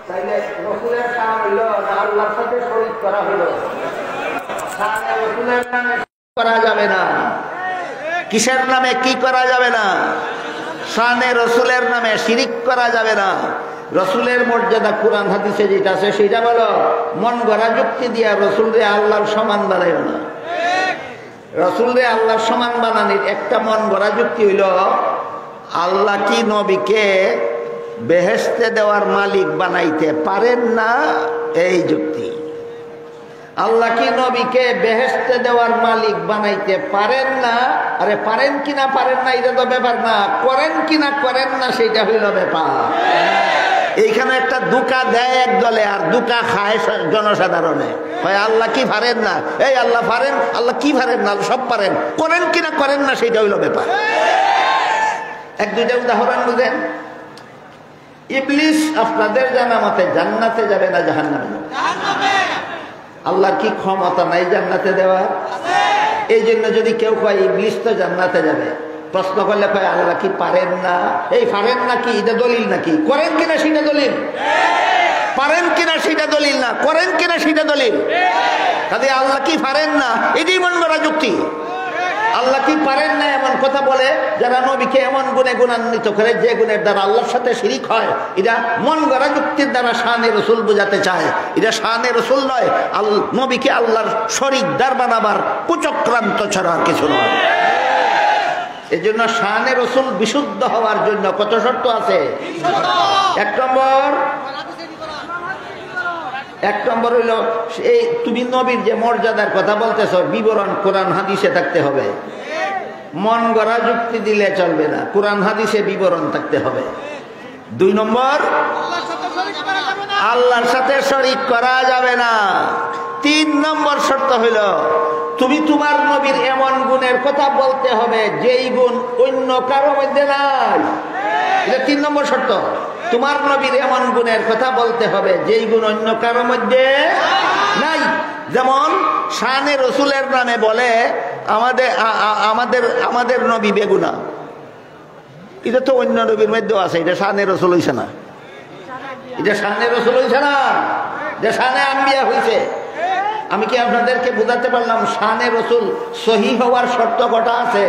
তাইলে রসুলের শান হইল না আল্লাহর সাথে শরীক করা হইল? শানে রসুলের নামে করা যাবে না। কিসের নামে কি করা যাবে না? শানে রসুলের নামে শিরিক করা যাবে না। রসুলের মর্যাদা কোরআন হাদিসে যেটা আছে সেটা বলো, মন গড়া যুক্তি দিয়া রসুলরে আল্লাহর সমান বানাইও না। রসুলরে আল্লাহর সমান বানানির একটা মন গড়া যুক্তি হইল, আল্লাহ কি নবীকে বেহেশতে দেওয়ার মালিক বানাইতে পারেন না? এই যুক্তি। আল্লাহ কি নবীকে বেহেশতে দেওয়ার মালিক বানাইতে পারেন না? আরে পারেন কিনা পারেন না এটা তো ব্যাপার না, করেন কিনা করেন না সেটা হইল ব্যাপার। এইখানে একটা দুকা দেয় এক দলে আর দুকা খায় জনসাধারণে। হয় আল্লাহ কি পারেন না, এই আল্লাহ পারেন, আল্লাহ কি পারেন না, সব পারেন, করেন কিনা করেন না সেটা হইল ব্যাপার। এক দুইটা উদাহরণ বুঝেন। ইবলিস আপনাদের জানা মতে জান্নাতে যাবে না জাহান্নামে যাবে? আল্লাহর কি ক্ষমতা নাই জান্নাতে দেওয়ার? এই জন্য যদি কেউ কয় ইবলিস তো জান্নাতে যাবে, প্রশ্ন করলে কয় আল্লাহ কি পারেন না? এই পারেন নাকি এটা দলিল নাকি? করেন কিনা সেটা দলিল। পারেন কিনা সেটা দলিল না, করেন কিনা সেটা দলিল। কাজে আল্লাহ কি পারেন না এটাই মন গড়া যুক্তি। আল্লাহ কি পারেন না এমন কথা বলে যারা নবীকে এমন গুণে গুণান্বিত করে যে গুণের দ্বারা আল্লাহর সাথে শিরিক হয়, এটা মন গড়া যুক্তির দ্বারা শানে রসুল বোঝাতে চায়। এটা শানে রসুল নয়, নবীকে আল্লাহর শরীকদার বানাবার কুচক্রান্ত ছাড়া আর কিছু নয়। এই জন্য শানে রসুল বিশুদ্ধ হওয়ার জন্য কত শর্ত আছে? এক নম্বর হইল এই তুমি নবীর যে মর্যাদার কথা বলতেছ বিবরণ কোরআন হাদিসে থাকতে হবে। মন গড়া যুক্তি দিলে চলবে না, কোরআন হাদিসে বিবরণ থাকতে হবে। 2 নম্বর, আল্লাহর সাথে শরীক করা যাবে না। 3 নম্বর শর্ত হইল তুমি তোমার নবীর এমন গুণের কথা বলতে হবে যেই গুণ অন্য কারো মধ্যে নাই। এটা 3 নম্বর শর্ত। তোমার নবীর এমন গুণের কথা বলতে হবে যেই গুণ অন্য কারো মধ্যে নাই। যেমন শানে রসুলের নামে বলে আমাদের নবী বেগুনা, এটা তো অন্য নবীর মধ্যেও আছে। এটা শানে রসুল হইছে না, এটা শানে রসুল হইছে না, এটা শানে আম্বিয়া হইছে। আমি কি আপনাদেরকে বোঝাতে পারলাম? শানে রসুল সহি হওয়ার শর্ত কটা আছে?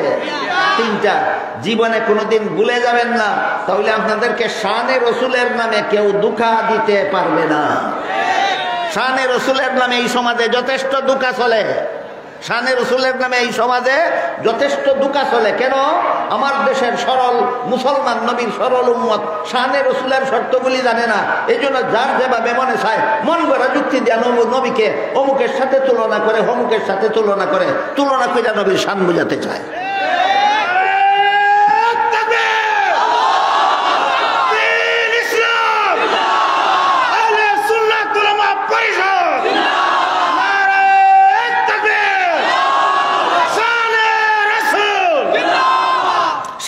3টা। জীবনে কোনোদিন ভুলে যাবেন না, তাহলে আপনাদেরকে শানে রসুলের নামে কেউ ধোঁকা দিতে পারবে না। শানে রসুলের নামে এই সমাজে যথেষ্ট ধোঁকা চলে। শানে রসুলের নামে এই সমাজে যথেষ্ট ধোঁকা চলে। কেন? আমার দেশের সরল মুসলমান নবীর সরল উম্মত শানে রসুলের শর্তগুলি জানে না। এই জন্য যার যেভাবে মনে চায় মন গড়া যুক্তি দিয়ে নবীকে অমুকের সাথে তুলনা করে, অমুকের সাথে তুলনা করে নবীর শান বোঝাতে চায়।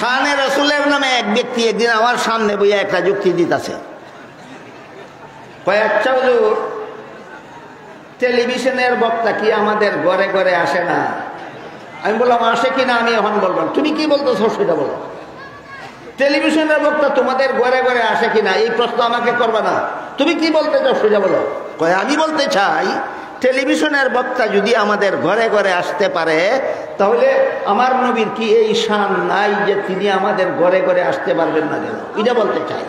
শানে রসুলের নামে এক ব্যক্তি একদিন আমার সামনে বইয়া একটা যুক্তি দিতেছে। কয়েকটা হুজুর টেলিভিশনের বক্তা কি আমাদের ঘরে ঘরে আসে না? আমি বললাম আসে কিনা আমি এখন বললাম, তুমি কি বলতেছো সেটা বলো। টেলিভিশনের বক্তা তোমাদের ঘরে ঘরে আসে কিনা এই প্রশ্ন আমাকে করবে না, তুমি কি বলতে চাও সেটা বলো। কয় আমি বলতে চাই টেলিভিশনের বক্তা যদি আমাদের ঘরে ঘরে আসতে পারে তাহলে আমার নবীর কি এই শান নাই যে তিনি আমাদের ঘরে ঘরে আসতে পারবেন না কেন? এটা বলতে চাই।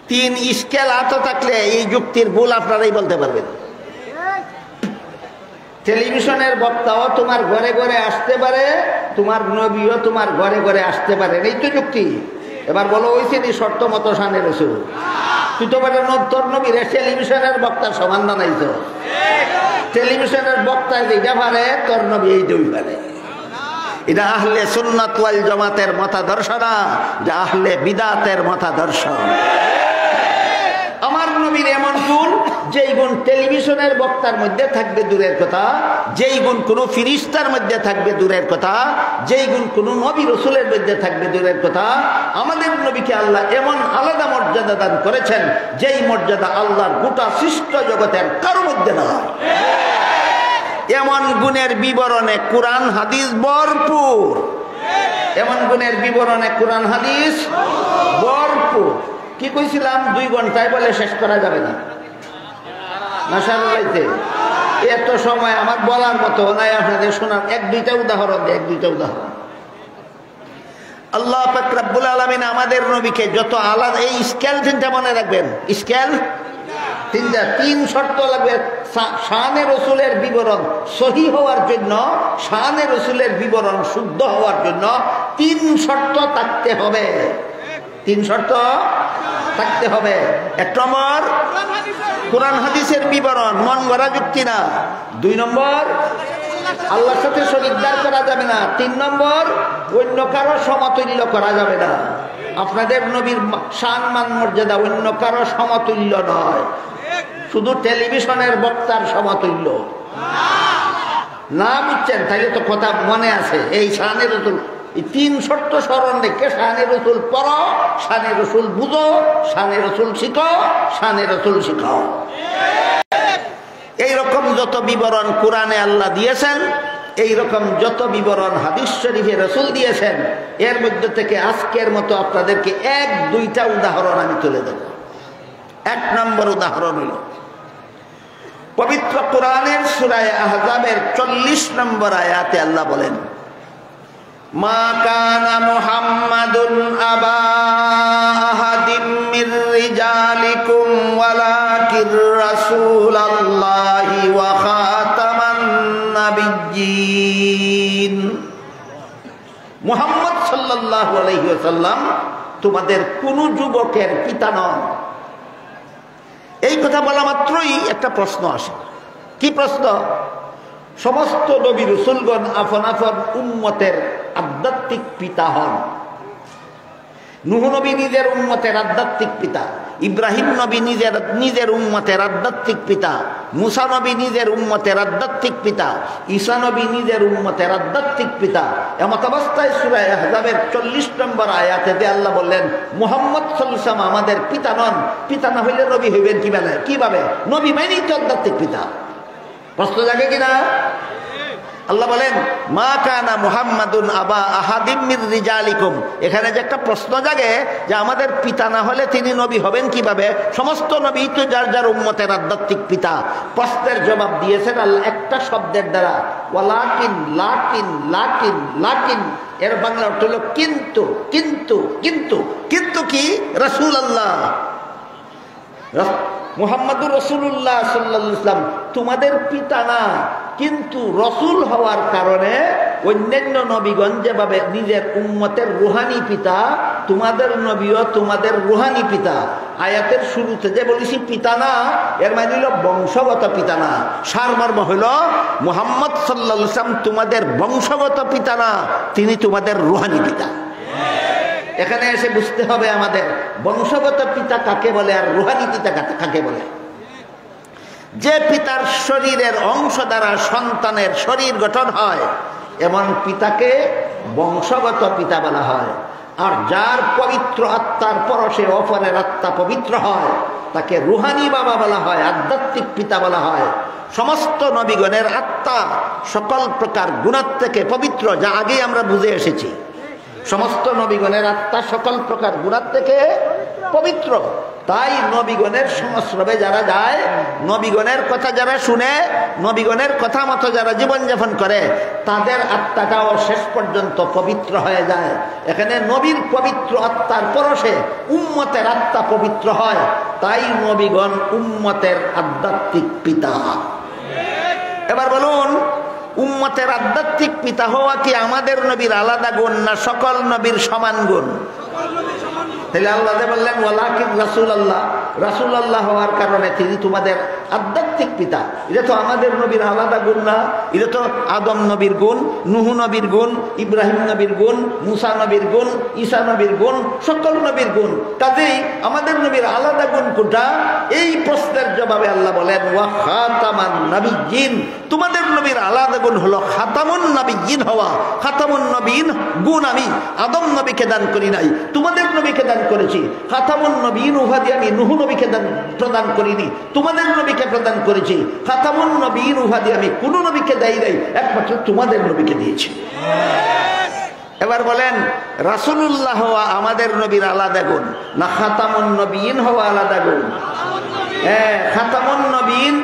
3 স্কেল আত থাকলে এই যুক্তির ভুল আপনারাই বলতে পারবেন। টেলিভিশনের বক্তাও তোমার ঘরে ঘরে আসতে পারে, তোমার নবীও তোমার ঘরে ঘরে আসতে পারে, এই তো যুক্তি। এবার বলো হয়েছে নি শর্ত মতো শানে রসুল? তুই তো বলে তোর নবীর টেলিভিশনের বক্তার সমান বানাইছ। টেলিভিশনের বক্তা যেটা পারে তোর নবী এই দুই পারে। এটা আহলে সুন্নাত ওয়াল জামাতের মতাদর্শ না, এটা আহলে বিদাতের মতাদর্শ। আমার নবীর এমন গুণ যেই গুণ টেলিভিশনের বক্তার মধ্যে থাকবে দূরের কথা, যেই গুণ কোনো ফিরিস্তার মধ্যে থাকবে দূরের কথা, যেই গুণ কোনো নবী রসুলের মধ্যে থাকবে দূরের কথা, আমাদের নবীকে আল্লাহ এমন আলাদা মর্যাদা দান করেছেন যেই মর্যাদা আল্লাহর গোটা সৃষ্ট জগতের কারো মধ্যে না। এমন গুণের বিবরণে কোরআন হাদিস ভরপুর, এমন গুণের বিবরণে কোরআন হাদিস ভরপুর। কি কইছিলাম 2 ঘন্টায় বলে শেষ করা যাবে না মাশাআল্লাহ। এত সময় আমার বলার মতো নাই, আপনাদের শোনার 1-2টা উদাহরণ দেয়, 1-2টা উদাহরণ। আল্লাহ পাক রব্বুল আলামিন আমাদের নবীকে যত আলাদা, এই স্কেল 3টা মনে রাখবেন, স্কেল 3টা, 3 শর্ত লাগবে শানে রসুলের বিবরণ সহি হওয়ার জন্য, শানে রসুলের বিবরণ শুদ্ধ হওয়ার জন্য 3 শর্ত থাকতে হবে, 3 শর্ত থাকতে হবে। 1 নম্বর কোরআন হাদিসের বিবরণ, মন গড়া যুক্তি না। 2 নম্বর আল্লাহর সাথে শরীকদার করা যাবে না। 3 নম্বর অন্য কারো সমতুল্য করা যাবে না। আপনাদের নবীর শান মান মর্যাদা অন্য কারো সমতুল্য নয়, শুধু টেলিভিশনের বক্তার সমতুল্য না। বুঝছেন? তাইলে তো কথা মনে আছে। এই শানে রসুল, এই 3 শর্ত স্মরণ রেখে শানে রসুল পড়ো, শানে রসুল বুঝো, শানে রসুল শিখো, শানে রসুল শিখাও। এইরকম যত বিবরণ কোরআনে আল্লাহ দিয়েছেন, এইরকম যত বিবরণ হাদিস শরীফে রসুল দিয়েছেন, এর মধ্যে থেকে আজকের মতো আপনাদেরকে 1-2টা উদাহরণ আমি তুলে দেব। 1 নম্বর উদাহরণ হল পবিত্র কোরআনের সূরা আহজাবের 40 নম্বর আয়াতে আল্লাহ বলেন, মা কানা মুহাম্মাদুন আবা আহাদিম মির রিজালিকুম ওয়ালাকির রাসূলুল্লাহি ওয়া খাতামান নাবিয়্যিন। মুহাম্মদ সাল্লাল্লাহু আলাইহি ওয়াসাল্লাম তোমাদের কোন যুবকের পিতা নন। এই কথা বলা মাত্রই একটা প্রশ্ন আসে। কি প্রশ্ন? সমস্ত নবী রাসূলগণ আপন আপন উম্মতের আধ্যাত্মিক পিতা হন। নূহ নবী নিজের উম্মতের আধ্যাত্মিক পিতা, ইব্রাহিম নবী নিজের উম্মতের আধ্যাত্মিক পিতা, মুসা নবী নিজের উম্মতের আধ্যাত্মিক পিতা, ঈসা নবী নিজের উম্মতের আধ্যাত্মিক পিতা। এমত অবস্থায় সূরা আহজাবের 40 নম্বর আয়াতে আল্লাহ বললেন, মুহাম্মদ সাল্লাল্লাহু আলাইহি ওয়াসাল্লাম আমাদের পিতা নন। পিতা না হইলে নবী হইবেন কিভাবে? নবী মানেই তো আধ্যাত্মিক পিতা। প্রশ্ন জাগে কিনা? আল্লাহ বলেন, মা কানা মুহাম্মাদুন আবা আহাদিম মির রিজালিকুম। এখানে যে একটা প্রশ্ন জাগে যে আমাদের পিতা না হলে তিনি নবী হবেন কিভাবে? সমস্ত নবী তো যার যার উম্মতের আধ্যাত্মিক পিতা। প্রশ্নের জবাব দিয়েছেন আল্লাহ একটা শব্দের দ্বারা, ওয়ালাকিন, লাকিন, লাকিন, লাকিন। এর বাংলা অর্থ হলো কিন্তু, কিন্তু, কিন্তু। কিন্তু কি? রাসূলুল্লাহ মুহাম্মদুর রাসূলুল্লাহ সাল্লাল্লাহু আলাইহি ওয়াসাল্লাম তোমাদের পিতা না, কিন্তু রসুল হওয়ার কারণে অন্যান্য নবীগণ যেভাবে নিজের উম্মতের রুহানি পিতা, তোমাদের নবীও তোমাদের রুহানি পিতা। আয়াতের শুরুতে যে বলেছি পিতা না, এর মানে হলো বংশগত পিতা না। সারমর্ম হইল মুহাম্মদ সাল্লাল্লাহু আলাইহি ওয়াসাল্লাম তোমাদের বংশগত পিতা না, তিনি তোমাদের রুহানি পিতা। এখানে এসে বুঝতে হবে আমাদের বংশগত পিতা কাকে বলে আর রুহানি পিতা কাকে বলে। যে পিতার শরীরের অংশ দ্বারা সন্তানের শরীর গঠন হয়, এমন পিতাকে বংশগত পিতা বলা হয়। আর যার পবিত্র আত্মার পরশে অপরের আত্মা পবিত্র হয়, তাকে রুহানি বাবা বলা হয়, আধ্যাত্মিক পিতা বলা হয়। সমস্ত নবীগণের আত্মা সকল প্রকার গুনাহ থেকে পবিত্র, যা আগে আমরা বুঝে এসেছি। সমস্ত নবীগণের আত্মা সকল প্রকার গুনাহ থেকে পবিত্র। তাই নবীগণের সংস্রবে যারা যায়, নবীগণের কথা যারা শুনে, নবীগণের কথা মতো যারা জীবনযাপন করে, তাদের আত্মাটাও শেষ পর্যন্ত পবিত্র হয়ে যায়। এখানে নবীর পবিত্র আত্মার পরশে উম্মতের আত্মা পবিত্র হয়। তাই নবীগণ উম্মতের আধ্যাত্মিক পিতা। এবার বলুন, উম্মতের আধ্যাত্মিক পিতা হওয়া কি আমাদের নবীর আলাদা গুণ না সকল নবীর সমান গুণ? তাহলে আল্লাহ বললেন ওয়ালাকিন রাসূলুল্লাহ, রাসূলুল্লাহ হওয়ার কারণে তিনি তোমাদের আধ্যাত্মিক পিতা। এটা তো আমাদের নবীর আলাদা গুণ না, এটা তো আদম নবীর গুণ, নূহ নবীর গুণ, ইব্রাহিম নবীর গুণ, মুসা নবীর গুণ, ঈসা নবীর গুণ, সকল নবীর গুণ। কাজেই আমাদের নবীর আলাদা গুণ কোনটা? এই প্রশ্নের জবাবে আল্লাহ বলেন ওয়া খাতামান নাবিয়্যিন। তোমাদের নবীর আলাদা গুণ হলো খাতামুন নাবিয়্যিন হওয়া। খাতামুন নবীন গুণ আমি আদম নবীকে দান করি নাই, তোমাদের নবীকে দান করেছি। খাতামুন নবীন উপাধি আমি নূহ নবীকে প্রদান করিনি, তোমাদের নবীকে প্রদান করেছি। খাতামুন নবীন উপাধি আমি কোন নবীকে দেই নাই, একমাত্র তোমাদের নবীকে দিয়েছি। এবার বলেন রাসূলুল্লাহ হওয়া আমাদের নবীর আলাদা গুণ না খাতামুন নবীন হওয়া আলাদা গুণ? হ্যাঁ, খাতামুন নবীন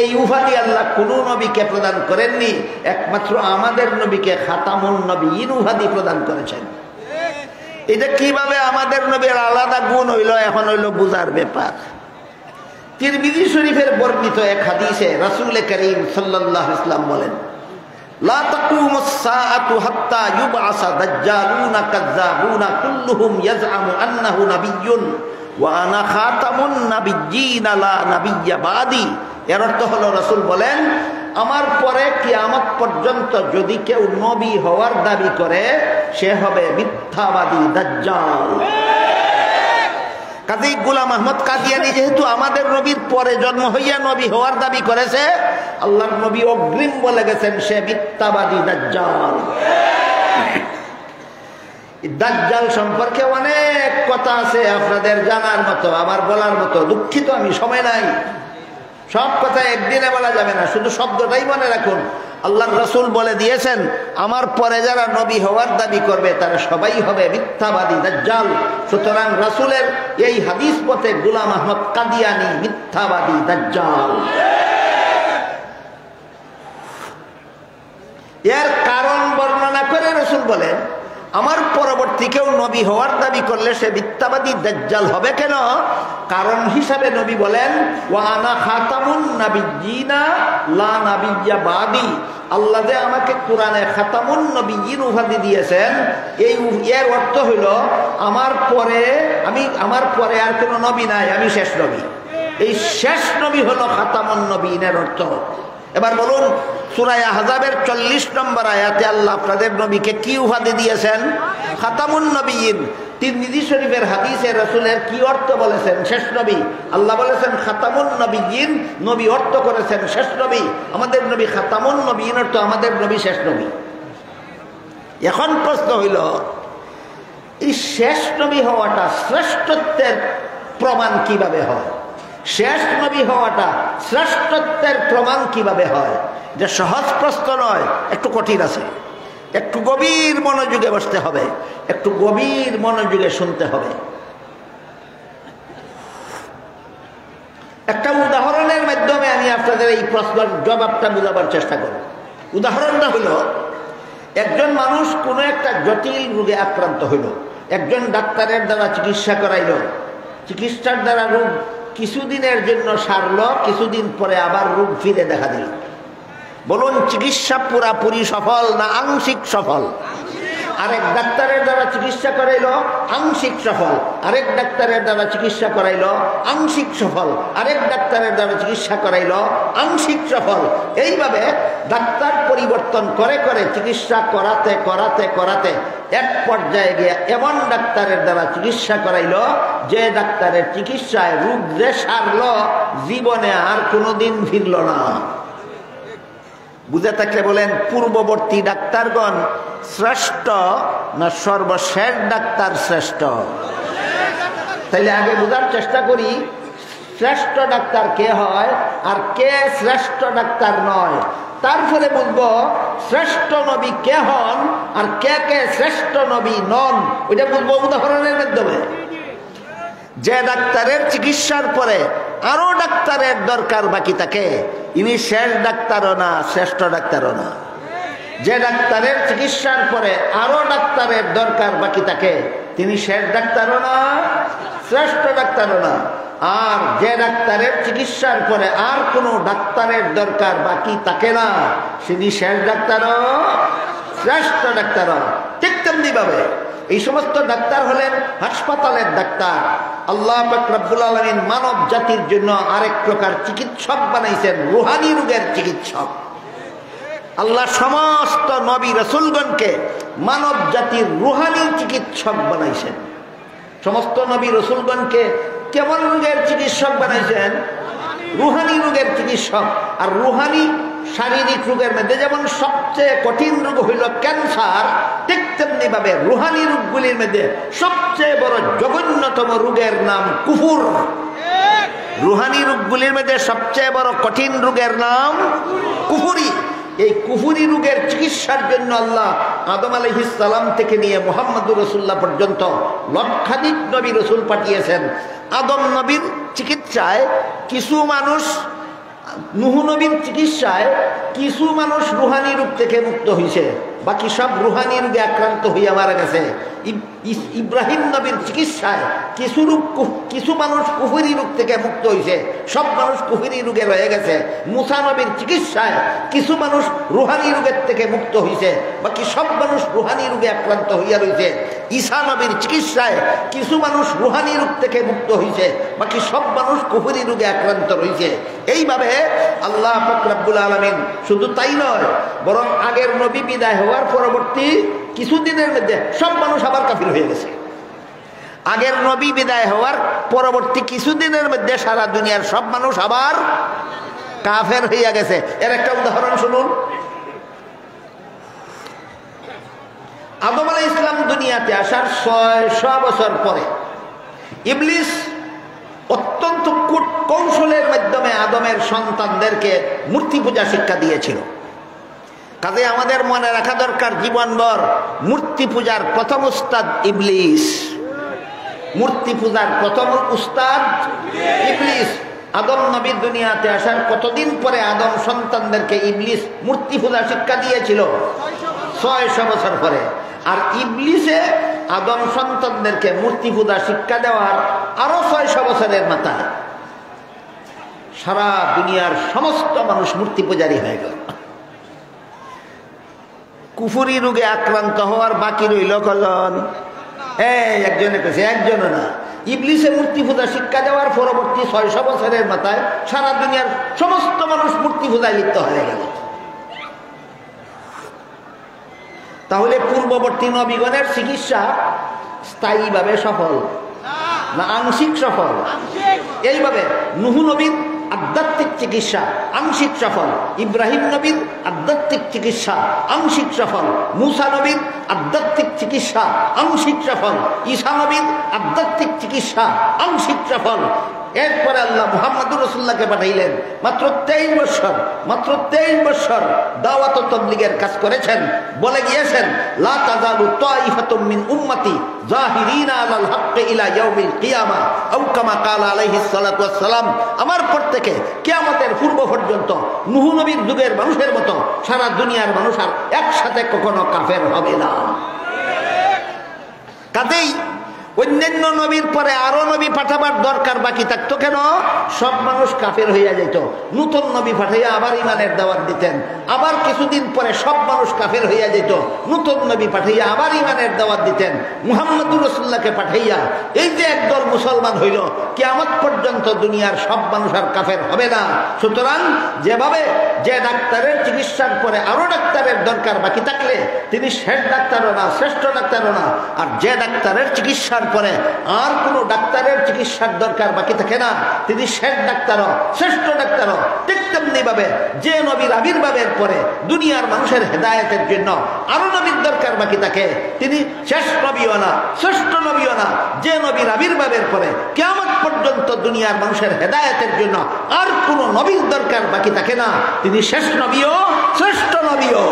এই উপাধি আল্লাহ কোন নবীকে প্রদান করেননি, একমাত্র আমাদের নবীকে খাতামুন নবীন উপাধি প্রদান করেছেন। এটা কিভাবে আমাদের নবীর আলাদা গুণ হইল, এখন হইল বুঝার ব্যাপার। তিরমিজি শরীফের বর্ণিত এক হাদিসে রাসূল করিম সাল্লাল্লাহু আলাইহি ওয়াসাল্লাম বলেন, লা তাকুমুস সাআতু হাত্তা ইউবআসা দাজ্জালুনা কাযযাবুনা কুল্লুহুম ইয়াজআমু আন্নাহু নাবিয়্যুন ওয়া আনা খাতামুন নাবিয়্যিনা লা নাবিয়্যা বাদি। এর অর্থ হলো রাসূল বলেন, আমার পরে কিয়ামত পর্যন্ত যদি কেউ নবী হওয়ার দাবি করে সে হবে মিথ্যাবাদী দাজ্জাল। কাজী গোলাম আহমদ কাদিয়ানী যেহেতু আমাদের নবীর পরে জন্ম হইয়া নবী হওয়ার দাবি করেছে, আল্লাহর নবী অগ্রিম বলে গেছেন সে মিথ্যাবাদী দাজ্জাল। দাজ্জাল সম্পর্কে অনেক কথা আছে আপনাদের জানার মতো, আমার বলার মতো। দুঃখিত আমি, সময় নাই, সব কথা একদিনে বলা যাবে না, শুধু শব্দটাই মনে রাখুন। আল্লাহর রাসূল বলে দিয়েছেন আমার পরে যারা নবী হওয়ার দাবি করবে তারা সবাই হবে মিথ্যাবাদী দাজ্জাল। সুতরাং রাসূলের এই হাদিস পথে গোলাম আহমদ কাদিয়ানী মিথ্যাবাদী দাজ্জাল। এর কারণ বর্ণনা করে রাসূল বলেন আমার পরবর্তী কেউ নবী হওয়ার দাবি করলে সে মিথ্যাবাদী দাজ্জাল হবে। কেন? কারণ হিসাবে নবী বলেন ওয়া আনা খাতামুন নাবিয়্যিনা লা নাবিয়্যা বাদি। আল্লাহ যে আমাকে কোরআনে খাতামুন নবিয়্যিন উপাধি দিয়েছেন, এর অর্থ হইল আমার পরে আর কোনো নবী নাই, আমি শেষ নবী। এই শেষ নবী হলো খাতামুন নবিয়্যিনের অর্থ। এবার বলুন সূরা আহজাবের 40 নম্বর আয়াতে আল্লাহ আপনাদের নবীকে কি উপাধি দিয়েছেন? খাতামুন নবিয়্যিন। তিরমিজি শরীফের হাদিসে রাসূলের কি অর্থ বলেছেন? শেষ নবী। আল্লাহ বলেছেন খাতামুন নবিয়্যিন, নবী অর্থ করেছেন শেষ নবী। আমাদের নবী খাতামুন নবিয়্যিন অর্থ আমাদের নবী শেষ নবী। এখন প্রশ্ন হইল এই শেষ নবী হওয়াটা শ্রেষ্ঠত্বের প্রমাণ কিভাবে হয়? শেষ নবী হওয়াটা শ্রেষ্ঠত্বের প্রমাণ কিভাবে হয়? যে সহজ প্রশ্ন নয়, একটু কঠিন আছে। একটু গভীর মনোযোগে বসতে হবে, একটু গভীর মনোযোগে শুনতে হবে। একটা উদাহরণের মাধ্যমে আমি আপনাদের এই প্রশ্নের জবাবটা বোঝাবার চেষ্টা করব। উদাহরণটা হলো একজন মানুষ কোনো একটা জটিল রোগে আক্রান্ত হইল, একজন ডাক্তারের দ্বারা চিকিৎসা করাইল, চিকিৎসার দ্বারা রোগ কিছুদিনের জন্য সারল, কিছুদিন পরে আবার রোগ ফিরে দেখা দিল। বলুন চিকিৎসা পুরাপুরি সফল না আংশিক সফল? আরেক ডাক্তারের দ্বারা চিকিৎসা করাইল, আংশিক সফল। আরেক ডাক্তারের দ্বারা চিকিৎসা করাইল, আংশিক সফল। আরেক ডাক্তারের দ্বারা চিকিৎসা করাইল, আংশিক সফল। এইভাবে ডাক্তার পরিবর্তন করে করে চিকিৎসা করাতে করাতে করাতে এক পর্যায়ে গিয়ে এমন ডাক্তারের দ্বারা চিকিৎসা করাইল যে ডাক্তারের চিকিৎসায় রোগ যে সারল, জীবনে আর কোনোদিন ফিরল না। বুঝে থাকলে বলেন পূর্ববর্তী ডাক্তারগণ শ্রেষ্ঠ না সর্বশেষ ডাক্তার শ্রেষ্ঠ? তাইলে আগে বোঝার চেষ্টা করি শ্রেষ্ঠ ডাক্তার কে হয় আর কে শ্রেষ্ঠ ডাক্তার নয়। তারপরে বুঝবো শ্রেষ্ঠ নবী কে হন আর কে কে শ্রেষ্ঠ নবী নন, ওইটা বুঝবো উদাহরণের মাধ্যমে। যে ডাক্তারের চিকিৎসার পরে আরো ডাক্তারের দরকার বাকি থাকে, ইনি শেষ ডাক্তারও না, শ্রেষ্ঠ ডাক্তারও না। যে ডাক্তারের চিকিৎসার পরে আরো ডাক্তারের দরকার বাকি থাকে, তিনি শেষ ডাক্তারও না, শ্রেষ্ঠ ডাক্তারও না। আর যে ডাক্তারের চিকিৎসার পরে আর কোনো ডাক্তারের দরকার বাকি থাকে না, তিনি শেষ ডাক্তারও, শ্রেষ্ঠ ডাক্তারও। ঠিক তেমনি ভাবে এই সমস্ত ডাক্তার হলেন হাসপাতালের ডাক্তার। আল্লাহ পাক রব্বুল আলামিন মানব জাতির জন্য আরেক প্রকার চিকিৎসক বানাইছেন, রুহানি রোগের চিকিৎসক। আল্লাহ সমস্ত নবী রাসূলগণকে মানব জাতির রুহানি চিকিৎসক বানাইছেন। সমস্ত নবী রাসূলগণকে কেমন রোগের চিকিৎসক বানাইছেন? রুহানি রোগের চিকিৎসক। আর রুহানি শারীরিক রোগের মধ্যে যেমন সবচেয়ে কঠিন রোগ হইল ক্যান্সার, ঠিক তেমনি ভাবে রুহানি রোগগুলির মধ্যে সবচেয়ে বড় জঘন্যতম রোগের নাম কুফর। রুহানি রোগগুলির মধ্যে সবচেয়ে বড় কঠিন রোগের নাম কুফরি। এই কুফরি রোগের চিকিৎসার জন্য আল্লাহ আদম আলাইহিস সালাম থেকে নিয়ে মুহাম্মদুর রাসূলুল্লাহ পর্যন্ত লক্ষাধিক নবী রাসূল পাঠিয়েছেন। আদম নবীর চিকিৎসায় কিছু মানুষ, নূহ নবীর চিকিৎসায় কিছু মানুষ রুহানি রোগ থেকে মুক্ত হয়েছে, বাকি সব রুহানি রোগে আক্রান্ত হইয়া মারা গেছে। ইব্রাহিম নবীর চিকিৎসায় কিছু মানুষ কুফরি রোগ থেকে মুক্ত হয়েছে, সব মানুষ কুফরি রোগে রয়ে গেছে। মুসা নবীর চিকিৎসায় কিছু মানুষ রুহানি রোগের থেকে মুক্ত হয়েছে, বাকি সব মানুষ রুহানি রোগে আক্রান্ত হইয়া রয়েছে। ঈসা নবীর চিকিৎসায় কিছু মানুষ রুহানি রোগ থেকে মুক্ত হয়েছে, বাকি সব মানুষ কুফরি রোগে আক্রান্ত রয়েছে। এইভাবে আল্লাহ পাক রব্বুল আলামিন শুধু তাই নয়, বরং আগের নবী বিদায় হওয়ার পরবর্তী কিছুদিনের মধ্যে সব মানুষ আবার কাফির হয়ে গেছে। আগের নবী বিদায় হওয়ার পরবর্তী কিছুদিনের মধ্যে সারা দুনিয়ার সব মানুষ আবার কাফের হইয়া গেছে। এর একটা উদাহরণ শুনুন। আদম আলাইহিস সালাম দুনিয়াতে আসার 600 বছর পরে ইবলিস অত্যন্ত কৌশলের মাধ্যমে আদমের সন্তানদেরকে মূর্তি পূজা শিক্ষা দিয়েছিল। কাজে আমাদের মনে রাখা দরকার, জীবনভর মূর্তি পূজার প্রথম উস্তাদ ইবলিস। মূর্তি পূজার প্রথম উস্তাদ ইবলিস। আদম নবী দুনিয়াতে আসার কতদিন পরে আদম সন্তানদেরকে ইবলিস মূর্তি পূজা শিক্ষা দিয়েছিল? 600 বছর পরে। আর ইবলিসে আদম সন্তানদেরকে মূর্তি পূজা শিক্ষা দেওয়ার আরো 600 বছরের মাথায় সারা দুনিয়ার সমস্ত মানুষ মূর্তি পূজারী হয়ে গেল। কুফরি রোগে আক্রান্ত হওয়ার বাকি রইল কজন? একজনে কেছে, একজনও না। ইবলিসে মূর্তি পূজা শিক্ষা দেওয়ার পরবর্তী 600 বছরের মাথায় সারা দুনিয়ার সমস্ত মানুষ মূর্তি পূজায় লিপ্ত হয়ে গেল। তাহলে পূর্ববর্তী নবীগণের চিকিৎসা স্থায়ীভাবে সফল না আংশিক সফল? এইভাবে নূহ নবীর আধ্যাত্মিক চিকিৎসা আংশিক সফল, ইব্রাহিম নবীর আধ্যাত্মিক চিকিৎসা আংশিক সফল, মুসা নবীর আধ্যাত্মিক চিকিৎসা আংশিক সফল, ঈসা নবীর আধ্যাত্মিক চিকিৎসা আংশিক সফল। এরপরে আল্লাহ মুহাম্মদুর রাসূলুল্লাহকে পাঠাইলেন। মাত্র 23 বছর দাওয়াত ও তাবলীগের কাজ করেছেন। বলে গিয়েছেন, লা তাযালু তাইফাতুম মিন উম্মতি জাহিরিনা আলাল হাক্কি ইলা ইয়াউমিল কিয়ামা আও কামা ক্বালা আলাইহিস সালাতু ওয়াস সালাম। আমার পর থেকে কিয়ামতের পূর্ব পর্যন্ত নূহ নবীর যুগের মানুষের মতো সারা দুনিয়ার মানুষ আর একসাথে কখনো কাফের হবে না। কাজেই অন্যান্য নবীর পরে আরো নবী পাঠাবার দরকার বাকি থাকতো কেন? সব মানুষ কাফের হইয়া যেত। নতুন নবী পাঠাইয়া আবার ইমানের দাওয়াত দিতেন। আবার কিছুদিন পরে সব মানুষ কাফের হইয়া যেত। নতুন নবী পাঠাইয়া আবার ইমানের দাওয়াত দিতেন। মুহাম্মদুর রাসূলুল্লাহকে পাঠাইয়া এই যে একদল মুসলমান হইল, কিয়ামত পর্যন্ত দুনিয়ার সব মানুষ আর কাফের হবে না। সুতরাং যেভাবে যে ডাক্তারের চিকিৎসার পরে আরো ডাক্তারের দরকার বাকি থাকলে তিনি শেষ ডাক্তারও না, শ্রেষ্ঠ ডাক্তারও না। আর যে ডাক্তারের চিকিৎসার পরে আর কোন ডাক্তারের চিকিৎসার দরকার বাকি থাকে না, তিনি শেষ ডাক্তারও শ্রেষ্ঠ ডাক্তারও। ঠিক তেমনি ভাবে যে নবীর আবির্ভাবের পরে দুনিয়ার মানুষের হেদায়েতের জন্য আরো নবীর দরকার বাকি থাকে, তিনি শেষ নবীও না, শ্রেষ্ঠ নবীও না। যে নবীর আবির্ভাবের পরে কিয়ামত পর্যন্ত দুনিয়ার মানুষের হেদায়েতের জন্য আর কোন নবীর দরকার বাকি থাকে না, তিনি শেষ নবীও শ্রেষ্ঠ নবীও।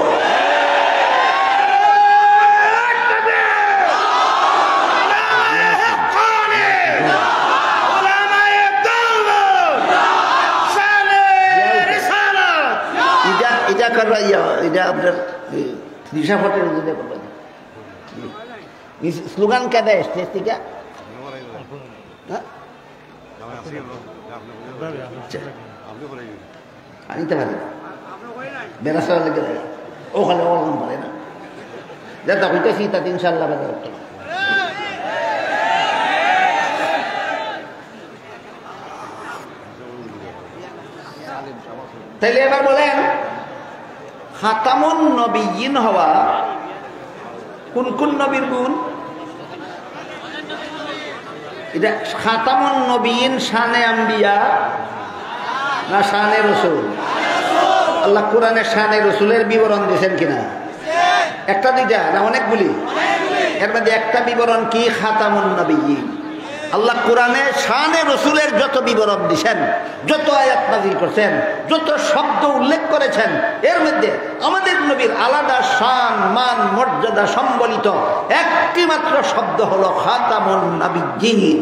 স্লোগান কে দেয় স্টেজ থেকে? আনিতে পারে বেড়াশা লেগে দেয় ওখানে ওখানে পারে না, যেটা হইতেছি তাতে ইনশাল্লাহ বেড়া উঠতে। তাইলে এবার বলেন, খাতামুন নবিয়্যিন হওয়া কোন কোন নবীর গুণ? এটা খাতামুন নবিয়্যিন শানে আম্বিয়া না শানে রসুল? আল্লাহ কোরআনে শানে রসুলের বিবরণ দিয়েছেন কিনা? একটা দুইটা না অনেকগুলি? এর মধ্যে একটা বিবরণ কি? খাতামুন নবিয়্যিন। আল্লাহ কোরআনে শানে রসুলের যত বিবরণ দিয়েছেন, যত আয়াত নাযিল করেছেন, যত শব্দ উল্লেখ করেছেন, এর মধ্যে আমাদের নবীর আলাদা শান মান মর্যাদা সম্বলিত একটি মাত্র শব্দ হলো খাতামুন নবিয়্যিন।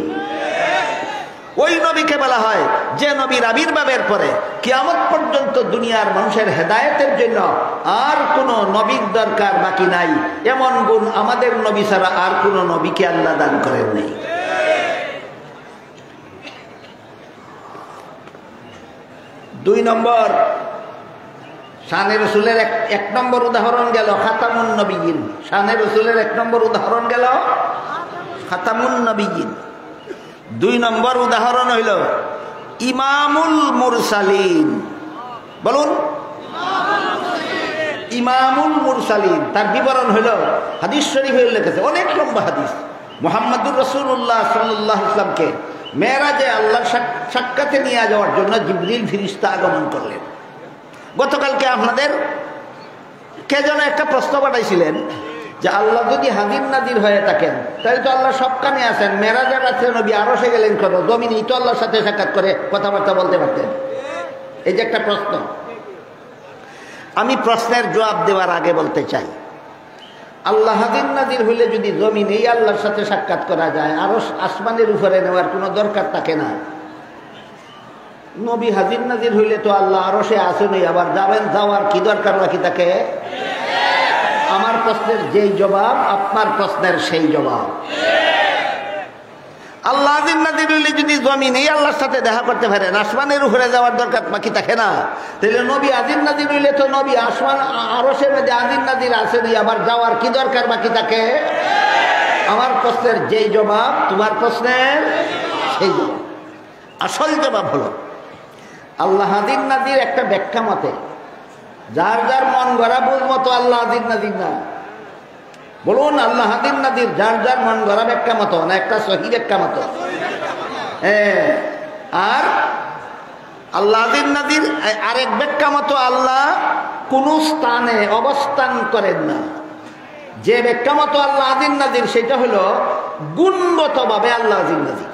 ওই নবীকে বলা হয় যে নবীর আবির্ভাবের পরে কিয়ামত পর্যন্ত দুনিয়ার মানুষের হেদায়েতের জন্য আর কোনো নবীর দরকার বাকি নাই। এমন গুণ আমাদের নবী ছাড়া আর কোনো নবীকে আল্লাহ দান করেন নাই। দুই নম্বর, শানে রসুলের এক নম্বর উদাহরণ গেল খাতামুন নবিয়্যিন। শানে রসুলের এক নম্বর উদাহরণ গেল খাতামুন নবিয়্যিন। দুই নম্বর উদাহরণ হইল ইমামুল মুরসালিন। বলুন, ইমামুল মুরসালিন। তার বিবরণ হইল হাদিস শরীফে উল্লেখ আছে, অনেক লম্বা হাদিস। মুহাম্মদুর রাসূলুল্লাহ সাল্লাল্লাহু আলাইহি ওয়াসাল্লামকে মেরাজে আল্লাহর সাক্ষাতে নিয়ে যাওয়ার জন্য জিবরিল ফেরেশতা আগমন করলেন। গতকালকে আপনাদের কে যেন একটা প্রশ্ন পাঠাইছিলেন যে আল্লাহ যদি হাজির নাজির হয়ে থাকেন তাহলে তো আল্লাহ সবখানে আছেন, মেরাজের রাত্রে নবী আরশে গেলেন কেন? জমিনেই তো আল্লাহর সাথে সাক্ষাৎ করে কথাবার্তা বলতে পারতেন। এই যে একটা প্রশ্ন, আমি প্রশ্নের জবাব দেওয়ার আগে বলতে চাই, আল্লাহ হাজির নাজির হইলে যদি জমিনেই আল্লাহর সাথে সাক্ষাৎ করা যায়, আরশ আসমানের উপরে নেওয়ার কোনো দরকার থাকে না। নবী হাজির নাজির হইলে তো আল্লাহ আরশে আসেনই, আবার যাবেন, যাওয়ার কি দরকার বাকি থাকে? আমার প্রশ্নের যেই জবাব আপনার প্রশ্নের সেই জবাব। আল্লাহ হাজির নাজির হইলে যদি জমিনেই আল্লাহর সাথে দেখা করতে পারেন, আসমানের উপরে যাওয়ার দরকার বাকি থাকে না। তাহলে নবী হাজির নাজির হইলে তো নবী আসমান আরশের মধ্যে হাজির নাজির আসেনই, আবার যাওয়ার কি দরকার বাকি থাকে? আমার প্রশ্নের যেই জবাব তোমার প্রশ্নের সেই জবাব। আসল জবাব হলো আল্লাহ হাজির নাজির একটা ব্যাখ্যা মতে, যার যার মন গড়া বুঝ মতো আল্লাহ হাজির নাজির না। বলুন, আল্লাহ হাজির নাজির যার যার মন গড়া ব্যাখ্যা মতো না, একটা সহি ব্যাখ্যা মতো। আর আল্লাহ হাজির নাজির আরেক ব্যাখ্যা মতো, আল্লাহ কোন স্থানে অবস্থান করেন না। যে ব্যাখ্যা মতো আল্লাহ হাজির নাজির সেটা হলো গুণগতভাবে আল্লাহ হাজির নাজির।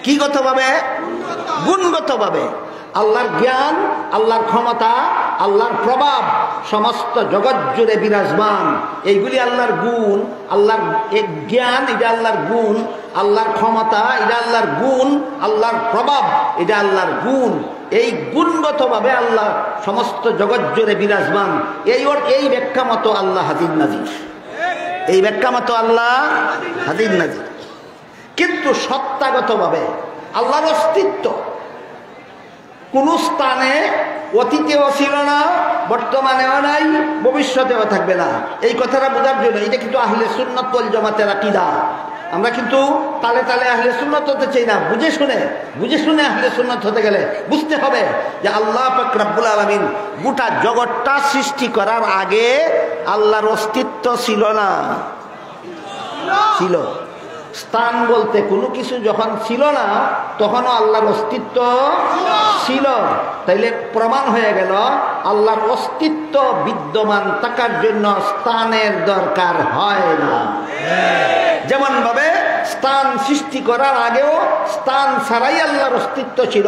কি গতভাবে? গুণগতভাবে। আল্লাহর জ্ঞান, আল্লাহর ক্ষমতা, আল্লাহর প্রভাব সমস্ত জগৎ জুড়ে বিরাজমান। এইগুলি আল্লাহর গুণ। আল্লাহর জ্ঞান, এটা আল্লাহর গুণ। আল্লাহর ক্ষমতা, এটা আল্লাহর গুণ। আল্লাহর প্রভাব, এটা আল্লাহর গুণ। এই গুণগতভাবে আল্লাহ সমস্ত জগৎ জুড়ে বিরাজমান। এই ব্যাখ্যা মতো আল্লাহ হাজির নাজির। এই ব্যাখ্যা মতো আল্লাহ হাজির নাজির। কিন্তু সত্তাগতভাবে আল্লাহর অস্তিত্ব কোন স্থানে অতীতেও ছিল না, বর্তমানেও নাই, ভবিষ্যতেও থাকবে না। এই কথাটা বোঝার জন্য, এটা কিন্তু আহলে সুন্নাত ওয়াল জামাতের আকীদা। আমরা কিন্তু তালে তালে আহলে সুন্নাত হতে চাই না। বুঝে শুনে আহলে সুন্নাত হতে গেলে বুঝতে হবে যে আল্লাহ পাক রব্বুল আলামিন গোটা জগৎটা সৃষ্টি করার আগে আল্লাহর অস্তিত্ব ছিল না, ছিল। স্থান বলতে কোনো কিছু যখন ছিল না তখনও আল্লাহর অস্তিত্ব ছিল। তাইলে প্রমাণ হয়ে গেল আল্লাহর অস্তিত্ব বিদ্যমান থাকার জন্য স্থানের দরকার হয় না। যেমন ভাবে স্থান সৃষ্টি করার আগেও স্থান ছাড়াই আল্লাহর অস্তিত্ব ছিল,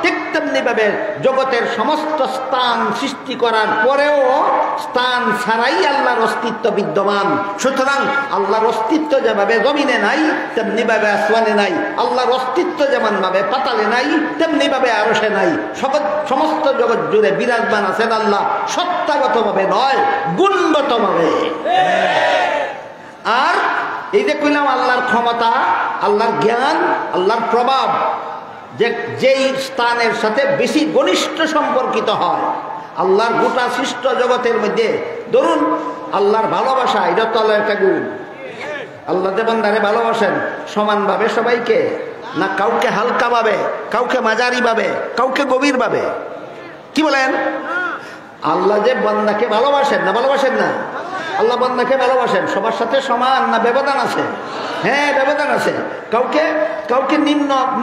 ঠিক তেমনি ভাবে জগতের সমস্ত স্থান সৃষ্টি করার পরেও স্থান ছাড়াই আল্লাহর অস্তিত্ব বিদ্যমান। সুতরাং আল্লাহর অস্তিত্ব যেভাবে জমিনে নাই তেমনি ভাবে আসমানে নাই, আল্লাহর অস্তিত্ব যেমন ভাবে পাতালে নাই তেমনি ভাবে আরশে নাই। সমস্ত জগৎ জুড়ে বিরাজমান আছেন আল্লাহ, সত্তাগত ভাবে নয়, গুণগত ভাবে। আর এই যে কইলাম আল্লাহর ক্ষমতা, আল্লাহর জ্ঞান, আল্লাহর প্রভাব, যেই স্থানের সাথে বেশি ঘনিষ্ঠ সম্পর্কিত হয় আল্লাহর গোটা সৃষ্ট জগতের মধ্যে। ধরুন আল্লাহর ভালোবাসা, এটা তো আল্লাহর একটা গুণ। আল্লাহ যে বান্দারে ভালোবাসেন সমানভাবে সবাইকে না, কাউকে হালকা ভাবে, কাউকে মাঝারি ভাবে, কাউকে গভীর ভাবে। কি বলেন? আল্লাহ যে বান্দাকে ভালোবাসেন না, ভালোবাসেন না? আল্লাহ বান্দাকে ভালোবাসেন সবার সাথে সমান না ব্যবধান আছে? হ্যাঁ, ব্যবধান আছে। কাউকে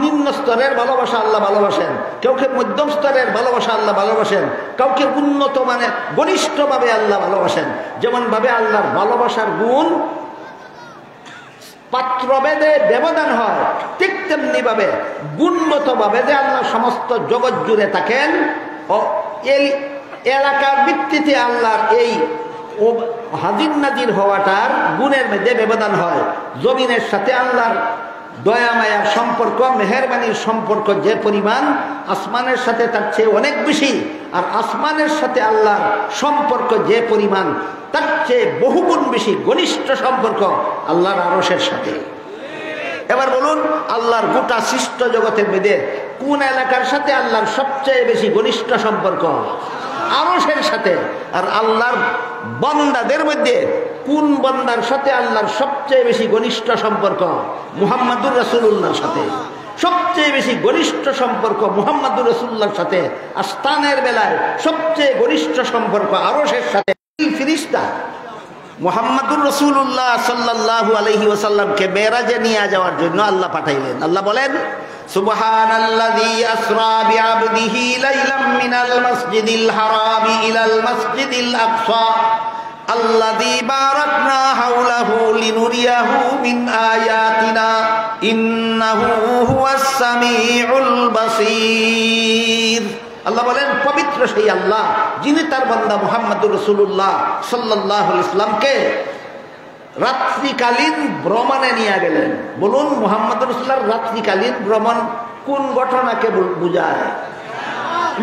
নিম্ন স্তরের ভালোবাসা আল্লাহ ভালোবাসেন, কাউকে মধ্যম স্তরের ভালোবাসা আল্লাহ ভালোবাসেন, কাউকে উন্নত মানে ঘনিষ্ঠভাবে আল্লাহ ভালোবাসেন। যেমন ভাবে আল্লাহর ভালোবাসার গুণ পাত্রভেদে ব্যবধান হয়, ঠিক তেমনি ভাবে গুণগত ভাবে যে আল্লাহ সমস্ত জগৎ জুড়ে থাকেন, ও এই এলাকার ভিত্তিতে আল্লাহর এই হাজির নাজির হওয়াটার গুণের মধ্যে ব্যবধান হয়। জমিনের সাথে আল্লাহর দয়া মায়ার সম্পর্ক, মেহেরবানির সম্পর্ক যে পরিমাণ, আসমানের সাথে তার চেয়ে অনেক বেশি। আর আসমানের সাথে আল্লাহর সম্পর্ক যে পরিমাণ, তার চেয়ে বহুগুণ বেশি ঘনিষ্ঠ সম্পর্ক আল্লাহর আরশের সাথে। এবার বলুন, আল্লাহর গোটা সৃষ্ট জগতের মধ্যে কোন এলাকার সাথে আল্লাহর সবচেয়ে বেশি ঘনিষ্ঠ সম্পর্ক? আরশের সাথে। আর আল্লাহর বান্দাদের মধ্যে কোন বান্দার সাথে আল্লাহর সবচেয়ে বেশি ঘনিষ্ঠ সম্পর্ক? মুহাম্মদুর রাসূলুল্লাহর সাথে সবচেয়ে বেশি ঘনিষ্ঠ সম্পর্ক মুহাম্মদুর রাসূলুল্লাহর সাথে। আর স্থানের বেলায় সবচেয়ে ঘনিষ্ঠ সম্পর্ক আরশের সাথে। ফেরেশতা মুহাম্মদুর রাসূলুল্লাহ সাল্লাল্লাহু আলাইহি ওয়াসাল্লামকে মেরাজে নিয়ে যাওয়ার জন্য আল্লাহ পাঠাইলেন। আল্লাহ বলেন, সুবহানাল্লাযী আসরা বিআবদিহি লাইলাম মিনাল মাসজিদিল হারামি ইলাল মাসজিদিল আকসা আল্লাযী বারাকনা হাওলাহু লিনুরিয়াহু মিন আয়াতিনা ইন্নাহু হুয়াস সামিউল বাসীর। আল্লাহ বলেন, পবিত্র সেই আল্লাহ যিনি তার বান্দা মুহাম্মদুর রাসূলুল্লাহ সাল্লাল্লাহু আলাইহি ওয়াসাল্লামকে রাত্রিকালীন ভ্রমণে নিয়ে গেলেন। বলুন, মুহাম্মদুর রাসূলুল্লাহর রাত্রিকালীন ভ্রমণ কোন ঘটনাকে বোঝায়?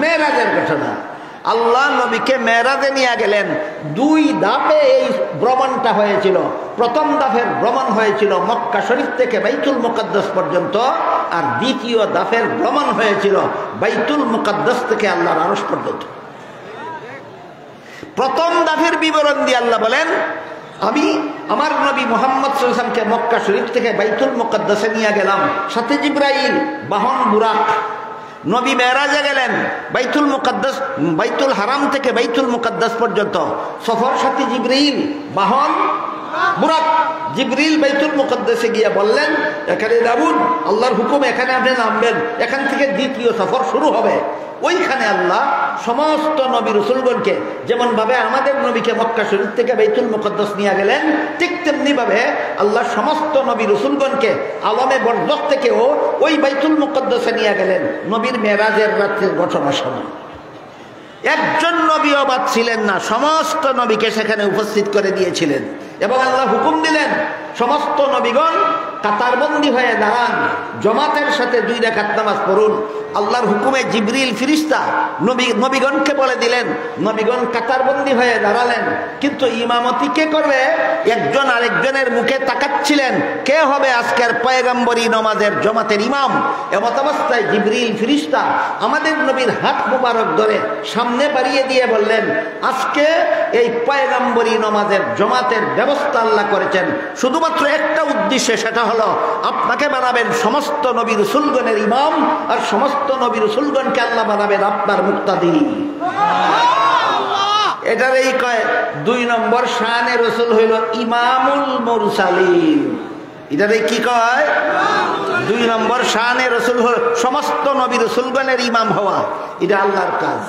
মেরাজের ঘটনা। আল্লাহ নবীকে মেরাজে নিয়ে গেলেন। দুই ধাপে এই ভ্রমণটা হয়েছিল। প্রথম ধাপের ভ্রমণ হয়েছিল মক্কা শরীফ থেকে বাইতুল মুকাদ্দাস পর্যন্ত, আর দ্বিতীয় ধাপের ভ্রমণ হয়েছিল বাইতুল মুকাদ্দাস থেকে আল্লাহর আরশ পর্যন্ত। প্রথম ধাপের বিবরণ দিয়ে আল্লাহ বলেন, আমি আমার নবী মুহাম্মদ সাল্লাল্লাহু আলাইহি ওয়াসাল্লামকে মক্কা শরীফ থেকে বাইতুল মুকাদ্দাসে নিয়ে গেলাম, সাথে জিবরাইল, বাহন বুরাক। নবী মেরাজে গেলেন বাইতুল মুকাদ্দাস, বাইতুল হারাম থেকে বাইতুল মুকাদ্দাস পর্যন্ত। সফর সাথী জিবরিল, বাহন বুরাক। জিবরিল বাইতুল মুকাদ্দাসে গিয়ে বললেন, এখানে নামুন, আল্লাহর হুকুম, এখানে আপনি নামবেন, এখান থেকে দ্বিতীয় সফর শুরু হবে। ওইখানে আল্লাহ সমস্ত নবী রসুলগণকে, যেমন ভাবে আমাদের নবীকে মক্কা শরীফ থেকে বাইতুল মুকাদ্দাস নিয়ে গেলেন, ঠিক তেমনি ভাবে আল্লাহ সমস্ত নবী রসুলগণকে আলমে বরজখ থেকেও ওই বাইতুল মুকাদ্দাসে নিয়ে গেলেন নবীর মেরাজের রাত্রির ঘটনা সময়। একজন নবীও বাদ ছিলেন না, সমস্ত নবীকে সেখানে উপস্থিত করে দিয়েছিলেন। এবং আল্লাহ হুকুম দিলেন, সমস্ত নবীগণ কাতারবন্দি হয়ে দাঁড়ান, জমাতের সাথে 2 রাকাত নামাজ পড়ুন। আল্লাহর হুকুমে জিবরিল ফেরেশতা নবীগণকে বলে দিলেন, নবীগণ কাতারবন্দি হয়ে দাঁড়ালেন। কিন্তু ইমামতি কে করবে? একজন আরেকজনের মুখে তাকাচ্ছিলেন, কে হবে আজকের পয়গম্বরী নামাজের জমাতের ইমাম। এমত অবস্থায় জিবরিল ফেরেশতা আমাদের নবীর হাত মুবারক ধরে সামনে বাড়িয়ে দিয়ে বললেন, আজকে এই পয়গম্বরী নামাজের জমাতের ব্যবস্থা আল্লাহ করেছেন শুধুমাত্র একটা উদ্দেশ্যে, সেটা হলো আপনাকে বানাবেন সমস্ত নবী রাসূলগণের ইমাম, আর সমস্ত নবী রাসূলগণকে আল্লাহ বানাবেন আপনার মুক্তাদি। এটার এই কয় 2 নম্বর শানে রাসূল হইল ইমামুল মুরসালিন। এটার এই কি কয়? 2 নম্বর শানে রাসূল হল সমস্ত নবী রাসূলগণের ইমাম হওয়া। এটা আল্লাহর কাজ।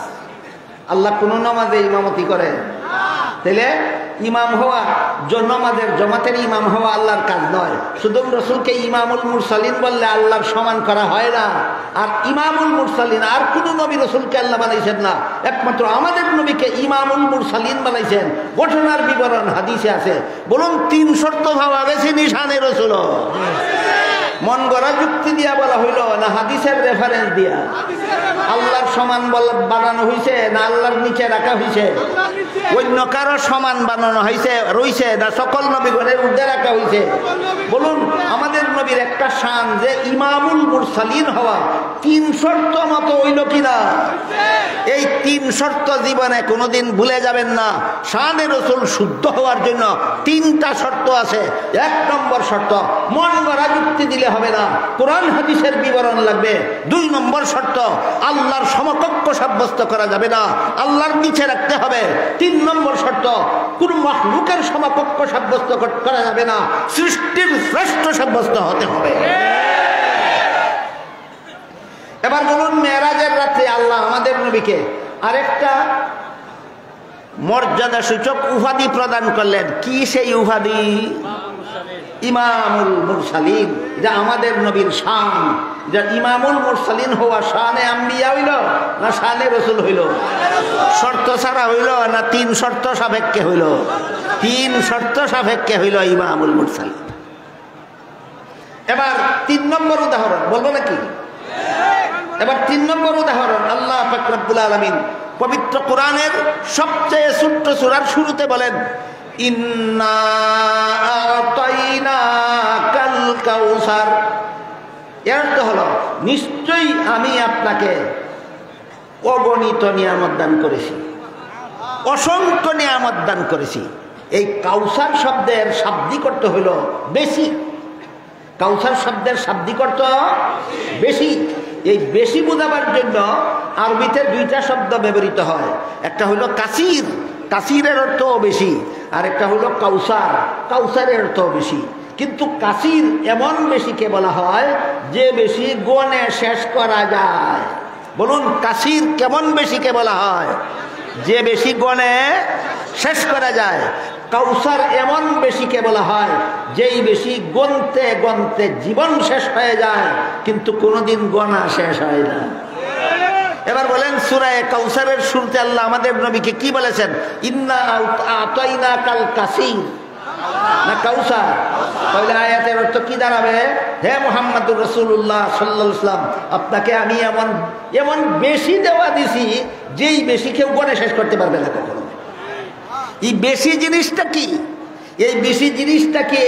আল্লাহ কোন নামাজে ইমামতি করে? তাহলে ইমাম হওয়া, নামাজের জমাতের ইমাম হওয়া আল্লাহর কাজ নয়। শুধু রসুলকে ইমামুল মুরসালিন বললে আল্লাহর সমান করা হয় না। আর ইমামুল মুরসালিন আর কোন নবী রসুলকে আল্লাহ বানাইছেন না, একমাত্র আমাদের নবীকে ইমামুল মুরসালিন বানাইছেন। ঘটনার বিবরণ হাদিসে আছে। বলুন, 3 শর্ত ভাবা বেশি নিশানে রসুল? মন গড়া যুক্তি দিয়া বলা হইল না হাদিসের রেফারেন্স দিয়া? আল্লাহর সমান বানানো হয়েছে না আল্লাহর নিচে রাখা হয়েছে? অন্য কারো সমান বানানো হয়েছে রইছে না সকল নবীগণের ঊর্ধ্বে রাখা হয়েছে? বলুন, আমাদের নবীর একটা শান যে ইমামুল মুরসালিন হওয়া, 3 শর্ত মতো হইল কিনা? এই 3 শর্ত জীবনে কোনোদিন ভুলে যাবেন না। শানে রাসূল শুদ্ধ হওয়ার জন্য 3টা শর্ত আছে। 1 নম্বর শর্ত, মন গড়া যুক্তি দিলে হবে না, কোরআন হাদিসের বিবরণ লাগবে। 2 নম্বর শর্ত, আল্লাহর সমকক্ষ সাব্যস্ত করা যাবে না, আল্লাহর নিচে রাখতে হবে। 3 নম্বর শর্ত, কোন মাখলুকের সমকক্ষ সাব্যস্ত করা যাবে না, সৃষ্টির শ্রেষ্ঠ সাব্যস্ত হতে হবে। এবার বলুন, মেরাজের রাতে আল্লাহ আমাদের নবীকে আরেকটা মর্যাদা সূচক উপাধি প্রদান করলেন। কি সেই উপাধি? ইমামুল মুরসালিন, যা আমাদের নবীর শান। যা ইমামুল মুরসালিন হওয়া শানে আম্বিয়া হইল না শানে রসুল হইল? শর্ত ছাড়া হইল না 3 শর্ত সাপেক্ষে হইল? 3 শর্ত সাপেক্ষে হইল ইমামুল মুরসালিন। এবার 3 নম্বর উদাহরণ বলবো নাকি? এবার 3 নম্বর উদাহরণ আল্লাহ পাক রব্বুল আলামিন পবিত্র কোরআনের সবচেয়ে ছোট্ট সূরার শুরুতে বলেন, ইন্না আতাইনাকাল কাউসার। এর অর্থ হলো নিশ্চয়ই আমি আপনাকে অগণিত নিয়ামত দান করেছি, অসংখ্য নিয়ামত দান করেছি। এই কাউসার শব্দের শাব্দিক অর্থ হইল বেশি। কাউসার শব্দের শাব্দিক অর্থ বেশি। এই বেশি বোঝাবার জন্য আরবিতে 2টা শব্দ ব্যবহৃত হয়। একটা হলো কাসির, কাসিরের অর্থ বেশি, আর একটা হলো কাউসার, কাউসারের অর্থ বেশি। কিন্তু কাসির এমন বেশিকে বলা হয় যে বেশি গণে শেষ করা যায়। বলুন, কাসির কেমন বেশিকে বলা হয়? যে বেশি গণে শেষ করা যায়। কাউসার এমন বেশিকে বলা হয় যেই বেশি গণতে গণতে জীবন শেষ হয়ে যায় কিন্তু কোনোদিন গণা শেষ হয় না। এবার বলেন, সূরা কাউসারের শুরুতে আল্লাহ আমাদের নবীকে কি বলেছেন? ইন্না আতাইনাকাল কাসির না কাউসার? তাহলে আয়াতের অর্থ কি দাঁড়াবে? হে মুহাম্মদুর রাসূলুল্লাহ সাল্লাল্লাহু আলাইহি ওয়াসাল্লাম, আপনাকে আমি এমন বেশি দেওয়া দিছি যেই বেশি কেউ গণে শেষ করতে পারবে না কখনো। এই বেশি জিনিসটা কি? এই বেশি জিনিসটা কি?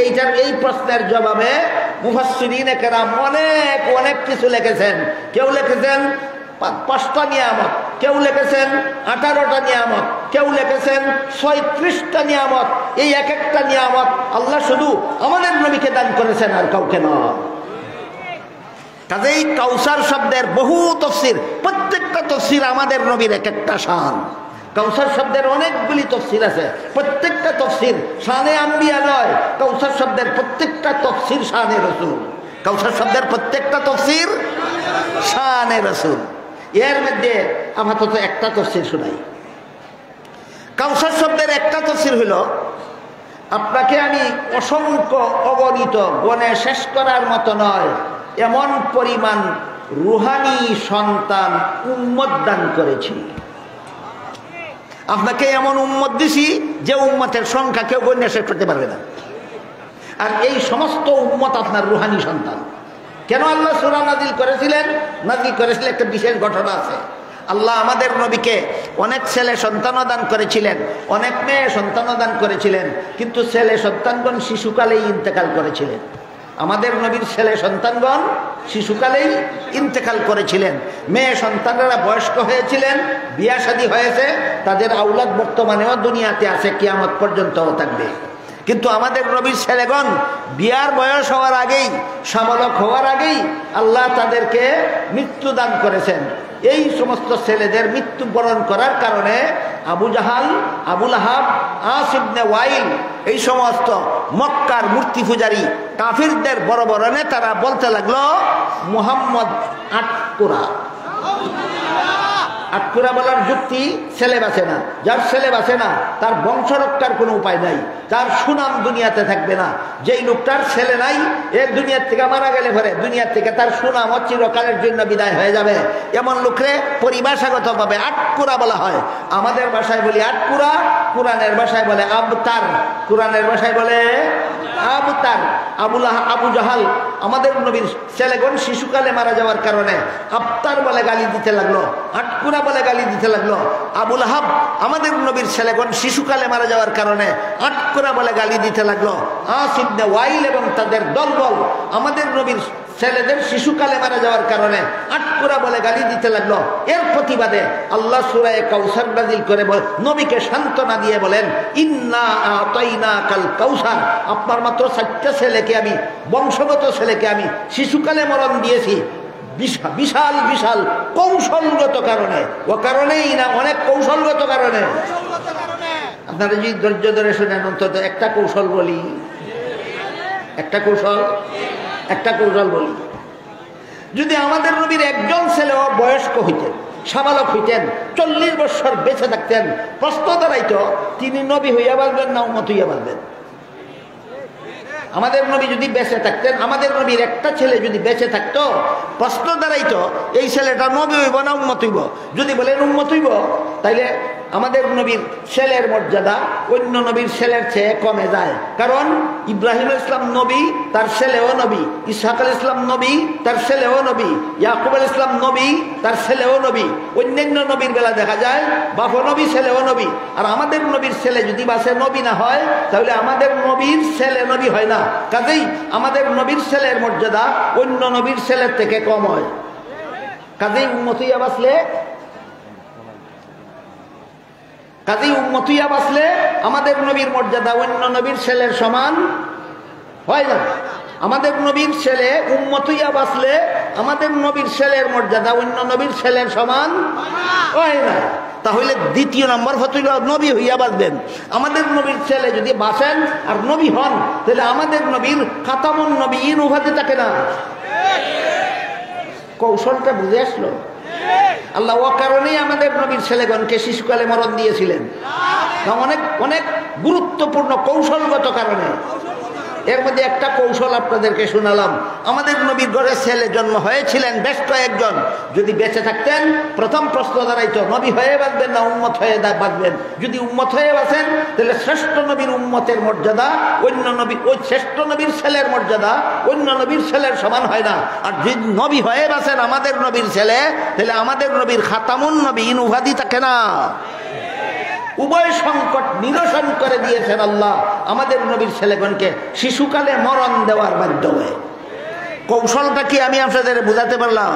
এই প্রশ্নের জবাবে মুফাসসিরিনে কেরাম অনেক কিছু লিখেছেন। কেউ লিখেছেন 5টা নিয়ামত, কেউ লিখেছেন 18টা নিয়ামত, কেউ লিখেছেন 36টা নিয়ামত। এই এক একটা নিয়ামত আল্লাহ শুধু আমাদের নবীকে দান করেছেন, আর কাউকে নয়। কাজেই কাউসার শব্দের বহু তাফসীর, প্রত্যেকটা তাফসীর আমাদের নবীর এক একটা শান। কাউসার শব্দের অনেকগুলি তাফসীর আছে, প্রত্যেকটা তাফসীর শানে আম্বিয়া নয়। কাউসার শব্দের প্রত্যেকটা তাফসীর শানে রাসূল। কাউসার শব্দের প্রত্যেকটা তাফসীর শানে রাসূল। এর মধ্যে আপাতত একটা তাফসীর শোনাই। কাউসার শব্দের একটা তাফসীর হলো, আপনাকে আমি অসংখ্য অগণিত গণে শেষ করার মতো নয় এমন পরিমাণ রুহানি সন্তান উম্মত দান করেছি। আপনাকে এমন উম্মত দিছি যে উম্মতের সংখ্যা কেউ গণে শেষ করতে পারবে না। আর এই সমস্ত উম্মত আপনার রুহানি সন্তান। কেন আল্লাহ সূরা নাজিল করেছিলেন? নাজিল করেছিলেন একটা বিশেষ ঘটনা আছে। আল্লাহ আমাদের নবীকে অনেক ছেলে সন্তানও দান করেছিলেন, অনেক মেয়ে সন্তানও দান করেছিলেন, কিন্তু ছেলে সন্তানগণ শিশুকালেই ইন্তেকাল করেছিলেন। আমাদের নবীর ছেলে সন্তানগণ শিশুকালেই ইন্তেকাল করেছিলেন। মেয়ে সন্তানরা বয়স্ক হয়েছিলেন, বিয়া শাদী হয়েছে, তাদের আওলাদ বর্তমানেও দুনিয়াতে আছে, কিয়ামত পর্যন্তও থাকবে। কিন্তু আমাদের নবীর ছেলেগণ বিয়ার বয়স হওয়ার আগেই, সাবালক হওয়ার আগেই আল্লাহ তাদেরকে মৃত্যু দান করেছেন। এই সমস্ত ছেলেদের মৃত্যুবরণ করার কারণে আবু জাহাল, আবু লাহাব, আস ইবনে ওয়াইল, এই সমস্ত মক্কার মূর্তি পূজারী কাফিরদের বড় বড় নেতারা বলতে লাগলো, মুহাম্মদ আটকুরা। আটকুরা বলার যুক্তি, ছেলে বাঁচে না। যার ছেলে বাঁচে না তার বংশ রক্ষার কোনো উপায় নাই, তার সুনাম দুনিয়াতে থাকবে না। যেই লোকটার ছেলে নাই, এর দুনিয়ার থেকে মারা গেলে পরে দুনিয়ার থেকে তার সুনাম চিরকালের জন্য বিদায় হয়ে যাবে। এমন লোকরে পরিভাষাগতভাবে আটকুরা বলা হয়। আমাদের ভাষায় বলি আটকুরা, কোরআনের ভাষায় বলে আবতার। কোরআনের ভাষায় বলে আবতার। আবু জাহাল আমাদের নবীর ছেলেগণ শিশুকালে মারা যাওয়ার কারণে আবতার বলে গালি দিতে লাগলো, আটকুরা বলে গালি দিতে লাগলো। আবু লাহাব আমাদের নবীর ছেলেগণ শিশুকালে মারা যাওয়ার কারণে আটকুরা বলে গালি দিতে লাগলো। আস ইবনে ওয়াইল এবং তাদের দলবল আমাদের নবীর ছেলেদের শিশুকালে মারা যাওয়ার কারণে আটকুরা বলে গালি দিতে লাগলো। এর প্রতিবাদে আল্লাহ সূরা কাউসার নাযিল করে নবীকে সান্ত্বনা দিয়ে বলেন, ইন্না আতাইনাকাল কাউসার, আপনার মাত্র 4টা ছেলেকে আমি, বংশগত ছেলেকে আমি শিশুকালে মরণ দিয়েছি বিশাল বিশাল কৌশলগত কারণে। ও কারণেই না, অনেক কৌশলগত কারণে। আপনারা যদি ধৈর্য ধরে শুনেন, অন্তত একটা কৌশল বলি, একটা কৌশল বলি। যদি আমাদের নবীর একজন ছেলেও বয়স্ক হইতেন, সাবালক হইতেন, 40 বছর বেঁচে থাকতেন, প্রশ্ন দাঁড়াইতো তিনি নবী হইয়া বাঁচবেন না উম্মত হইয়া বাঁচবেন? আমাদের নবী যদি বেঁচে থাকতেন, আমাদের নবীর একটা ছেলে যদি বেঁচে থাকতো, প্রশ্ন দাঁড়াইতো এই ছেলেটা নবী হইব না উম্মত হইব। যদি বলেন উম্মত হইব, তাইলে আমাদের নবীর ছেলের মর্যাদা অন্য নবীর ছেলের চেয়ে কমে যায়। কারণ ইব্রাহিম ইসলাম নবী, তার ছেলেও নবী। ইসহাক আল ইসলাম নবী, তার ছেলেও নবী। ইয়াকুব আল ইসলাম নবী, তার ছেলেও নবী। অন্যান্য নবীর বেলা দেখা যায় বাপ নবী, ছেলেও নবী। আর আমাদের নবীর ছেলে যদি বাসে নবী না হয়, তাহলে আমাদের নবীর ছেলে নবী হয় না। কাজেই আমাদের নবীর ছেলের মর্যাদা অন্য নবীর ছেলের থেকে কম হয়। কাজেই উম্মত হইয়া বাঁচলে আমাদের নবীর মর্যাদা অন্য নবীর ছেলের সমান হয় না। আমাদের নবীর ছেলে উম্মত হইয়া বাঁচলে আমাদের নবীর ছেলের মর্যাদা অন্য নবীর ছেলের সমান হয় না। তাহলে দ্বিতীয় নম্বর হইল নবী হইয়া বাঁচবেন। আমাদের নবীর ছেলে যদি বাঁচেন আর নবী হন, তাহলে আমাদের নবীর খাতামুন নবীন উপাধি থাকে না। কৌশলটা বুঝে আসলো? আল্লাহ ও কারণেই আমাদের নবীর ছেলেগণকে শিশুকালে মরণ দিয়েছিলেন, অনেক অনেক গুরুত্বপূর্ণ কৌশলগত কারণে। এর মধ্যে একটা কৌশল আপনাদেরকে শোনালাম। আমাদের নবীর ঘরে ছেলে জন্ম হয়েছিলেন বেশ কয়েকজন। যদি বেঁচে থাকতেন, প্রথম প্রশ্ন দাঁড়াইতো নবী হয়ে বাঁচবেন না উম্মত হয়ে বাঁচবেন। যদি উম্মত হয়ে বাঁচেন, তাহলে শ্রেষ্ঠ নবীর উম্মতের মর্যাদা অন্য নবী, ওই শ্রেষ্ঠ নবীর ছেলের মর্যাদা অন্য নবীর ছেলের সমান হয় না। আর যদি নবী হয়ে বাঁচেন আমাদের নবীর ছেলে, তাহলে আমাদের নবীর খাতামুন নবীন উপাধি থাকে না। উভয় সংকট নিরসন করে দিয়েছেন আল্লাহ আমাদের নবীর ছেলেগণকে শিশুকালে মরণ দেওয়ার মাধ্যমে। কৌশলটা কি আমি আপনাদের বুঝাতে পারলাম?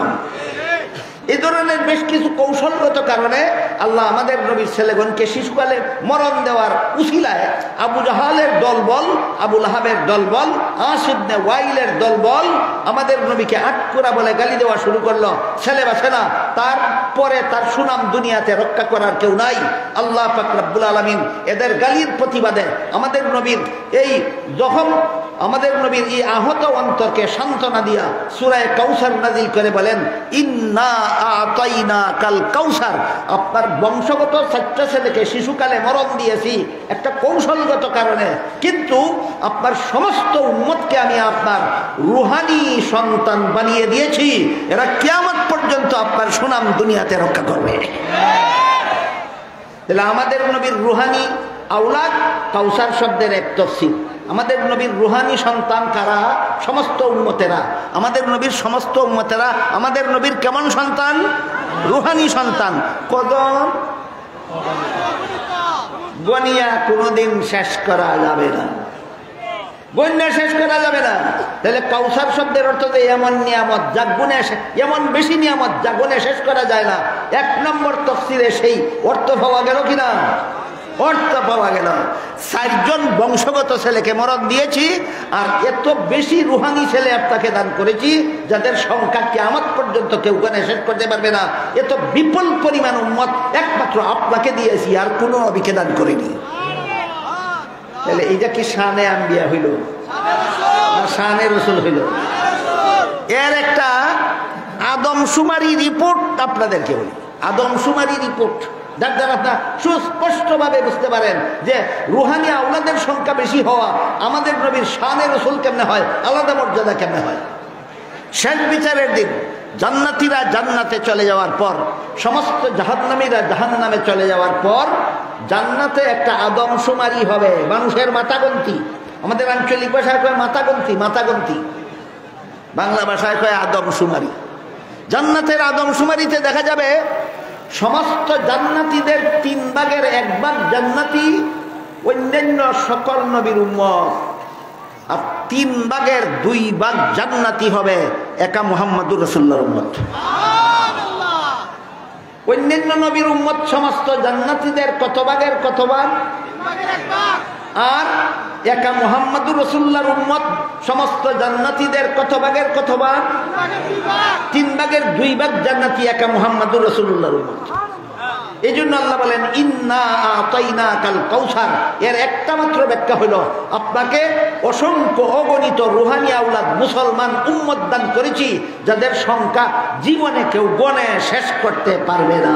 এই ধরনের বেশ কিছু কৌশলগত কারণে আল্লাহ আমাদের নবীর ছেলেগণকে শিশুকালে মরণ দেওয়ার উসিলায় আবু জাহালের দলবল, আবু লাহাবের দলবল, আস ইবনে ওয়াইলের দলবল আমাদের নবীকে আটকুরা বলে গালি দেওয়া শুরু করলো। ছেলে বাঁচে না, তারপরে তার সুনাম দুনিয়াতে রক্ষা করার কেউ নাই। আল্লাহ পাক রব্বুল আলামিন এদের গালির প্রতিবাদে আমাদের নবীর এই জখম, আমাদের নবীর এই আহত অন্তরকে সান্ত্বনা দিয়া সূরা কাউসার নাজিল করে বলেন, ইন্না আতাইনা কাল কাউসার। আপনার বংশগত 4টা ছেলেকে শিশুকালে মরণ দিয়েছি একটা কৌশলগত কারণে, কিন্তু আপনার সমস্ত উম্মতকে আমি আপনার রুহানি সন্তান বানিয়ে দিয়েছি। এরা কিয়ামত পর্যন্ত আপনার সুনাম দুনিয়াতে রক্ষা করবে। তাহলে আমাদের নবীর রুহানি আওলাদ কাউসার শব্দের এক তাফসীর। আমাদের নবীর রুহানি সন্তান কারা? সমস্ত উম্মতেরা। আমাদের নবীর সমস্ত উম্মতেরা আমাদের নবীর কেমন সন্তান? রুহানি সন্তান। কদম গনিয়া কোনোদিন শেষ করা যাবে না, গণ্যা শেষ করা যাবে না। তাহলে কাউসার শব্দের অর্থ যে এমন নিয়ামত যা গুণে, এমন বেশি নিয়ামত যা গুণে শেষ করা যায় না। 1 নম্বর তাফসীরে সেই অর্থ পাওয়া গেল কিনা? অর্থ পাওয়া গেল। 4 জন বংশগত ছেলেকে মরণ দিয়েছি, আর এত বেশি রুহানি ছেলে আপনাকে দান করেছি যাদের সংখ্যা কিয়ামত পর্যন্ত কেউ গানে শেষ করতে পারবে না। এত বিপুল পরিমাণ উম্মত একমাত্র আপনাকে দিয়েছি, আর কোনো নবীকে দান করিনি। তাহলে এইটা কি শানে আম্বিয়া হইল না শানে রসুল হইল? এর একটা আদমশুমারি রিপোর্ট আপনাদেরকে বলি। আদমশুমারি রিপোর্ট যার দ্বারা আপনার সুস্পষ্টভাবে বুঝতে পারেন যে রুহানি আওলাদের সংখ্যা বেশি হওয়া আমাদের নবীর শানে রসুল কেমনে হয়, আলাদা মর্যাদা কেমনে হয়। শেষ বিচারের দিন জান্নাতীরা জান্নাতে চলে যাওয়ার পর, সমস্ত জাহান্নামীরা জাহান্নামে চলে যাওয়ার পর জান্নাতে একটা আদমশুমারি হবে, মানুষের মাতাগন্তি। আমাদের আঞ্চলিক ভাষায় কয় মাতাগন্তি, মাতাগন্তি। বাংলা ভাষায় কয় আদমশুমারি। জান্নাতের আদমশুমারিতে দেখা যাবে সমস্ত জান্নাতীদের 3 ভাগের 1 ভাগ জান্নাতি অন্যান্য সকল নবীর উম্মত, আর 3 ভাগের 2 ভাগ জান্নাতি হবে একা মুহাম্মদুর রাসূলুল্লাহর উম্মত। অন্যান্য নবীর উম্মত সমস্ত জান্নাতীদের কত ভাগের কত ভাগ? আর একা মুহাম্মদুর রাসূলুল্লাহর উম্মত সমস্ত জান্নাতীদের কত ভাগের কত ভাগ? 3 ভাগের 2 ভাগ জান্নাতি একা মুহাম্মদুর রাসূলুল্লাহর উম্মত। এই জন্য আল্লাহ বলেন ইন্না আতাইনা কাল কাউসার। এর একটা মাত্র ব্যাখ্যা হলো আপনাকে অসংখ্য অগণিত রুহানি আওলাদ মুসলমান উম্মত দান করেছি যাদের সংখ্যা জীবনে কেউ গণে শেষ করতে পারবে না।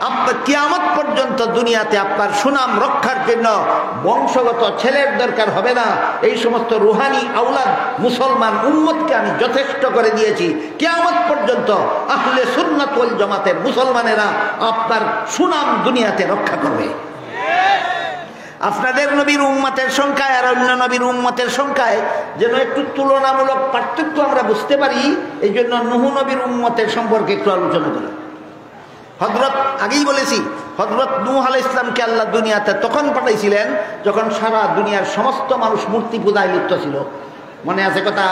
আপনার কিয়ামত পর্যন্ত দুনিয়াতে আপনার সুনাম রক্ষার জন্য বংশগত ছেলের দরকার হবে না। এই সমস্ত রুহানি আওলাদ মুসলমান উম্মতকে আমি যথেষ্ট করে দিয়েছি। কিয়ামত পর্যন্ত আহলে সুন্নাত ওয়াল জামাতের মুসলমানেরা আপনার সুনাম দুনিয়াতে রক্ষা করবে। আপনাদের নবীর উম্মতের সংখ্যায় আর অন্য নবীর উম্মতের সংখ্যায় যেন একটু তুলনামূলক পার্থক্য আমরা বুঝতে পারি, এই জন্য নূহ নবীর উম্মতের সম্পর্কে একটু আলোচনা করি। হযরত আগেই বলেছি, হযরত নূহ আলাইহিস সালামকে আল্লাহ দুনিয়াতে তখন পাঠাইছিলেন যখন সারা দুনিয়ার সমস্ত মানুষ মূর্তি পূজায় লিপ্ত ছিল। মনে আছে কথা?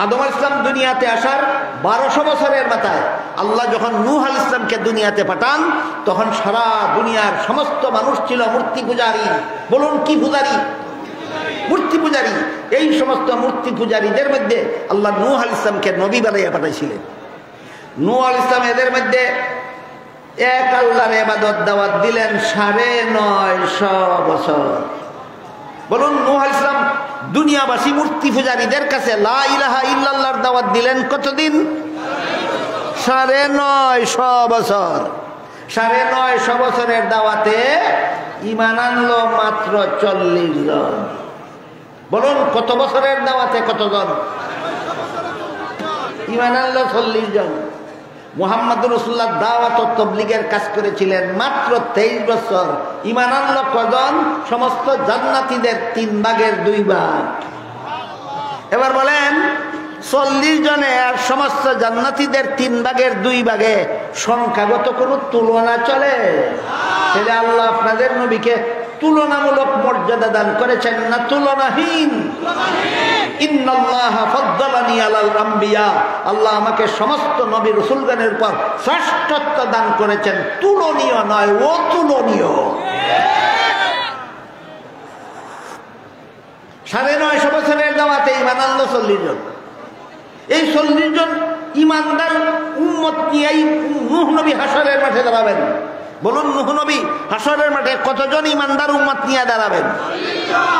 আদম আলাইহিস সালাম দুনিয়াতে আসার 1200 বছরের মাথায় আল্লাহ যখন নূহ আলাইহিস সালামকে দুনিয়াতে পাঠান, তখন সারা দুনিয়ার সমস্ত মানুষ ছিল মূর্তি পূজারী। বলুন কি পূজারী? মূর্তি পূজারী। এই সমস্ত মূর্তি পূজারীদের মধ্যে আল্লাহ নূহ আলাইহিস সালামকে নবী বানাইয়া পাঠাইছিলেন। নূহ আলাইহিস সালাম এদের মধ্যে এক আল্লাহর ইবাদত দাওয়াত দিলেন 950 বছর। বলুন নূহ আলাইহিস সালাম দুনিয়াবাসী মূর্তি পূজারীদের কাছে লা ইলাহা ইল্লাল্লাহর দাওয়াত দিলেন কতদিন? 950 বছর। 950 বছরের দাওয়াতে ঈমান আনলো মাত্র 40 জন। বলুন কত বছরের দাওয়াতে কতজন ঈমান আনলো? 40 জন। মুহাম্মদুর রাসূলুল্লাহ দাওয়াত ও তাবলীগের কাজ করেছিলেন মাত্র 23 বছর। ঈমান আনলো কজন? সমস্ত জান্নাতীদের 3 ভাগের 2 ভাগ। এবার বলেন 40 জনে আর সমস্ত জান্নাতীদের 3 ভাগের 2 ভাগে সংখ্যাগত কোনো তুলনা চলে? তাহলে আল্লাহ আপনাদের নবীকে তুলনামূলক মর্যাদা দান করেছেন না তুলনাহীন? ইন্নাল্লাহা ফাদ্দালানি আলাল আম্বিয়া, আল্লাহ আমাকে সমস্ত নবী রাসূলগণের উপর শ্রেষ্ঠত্ব দান করেছেন, তুলনীয় নয়, অতুলনীয়। 950 বছরের দাওয়াতে ঈমান আনলো 40 জন। এই 40 জন ঈমানদার উম্মত নিয়েই নূহ নবী হাশরের মাঠে দাঁড়াবেন। বলুন নূহ নবী হাশরের মাঠে কতজন ঈমানদার উম্মত নিয়ে দাঁড়াবেন?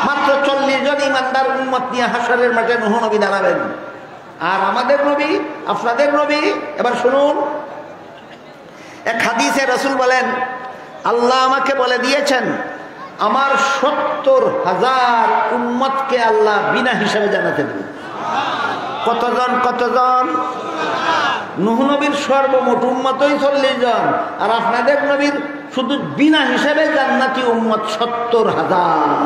মাত্র 40 জন ঈমানদার উম্মত নিয়ে হাশরের মাঠে নূহ নবী দাঁড়াবেন। আর আমাদের নবী, আপনাদের নবী, এবার শুনুন, এক হাদিসে রাসূল বলেন আল্লাহ আমাকে বলে দিয়েছেন আমার 70,000 উম্মতকে আল্লাহ বিনা হিসাবে জান্নাতে দেবেন। কতজন? কতজন? নূহ নবীর সর্বমোট উম্মতই 40 জন, আর আপনাদের নবীর শুধু বিনা হিসাবে জান্নাতি উম্মত 70,000।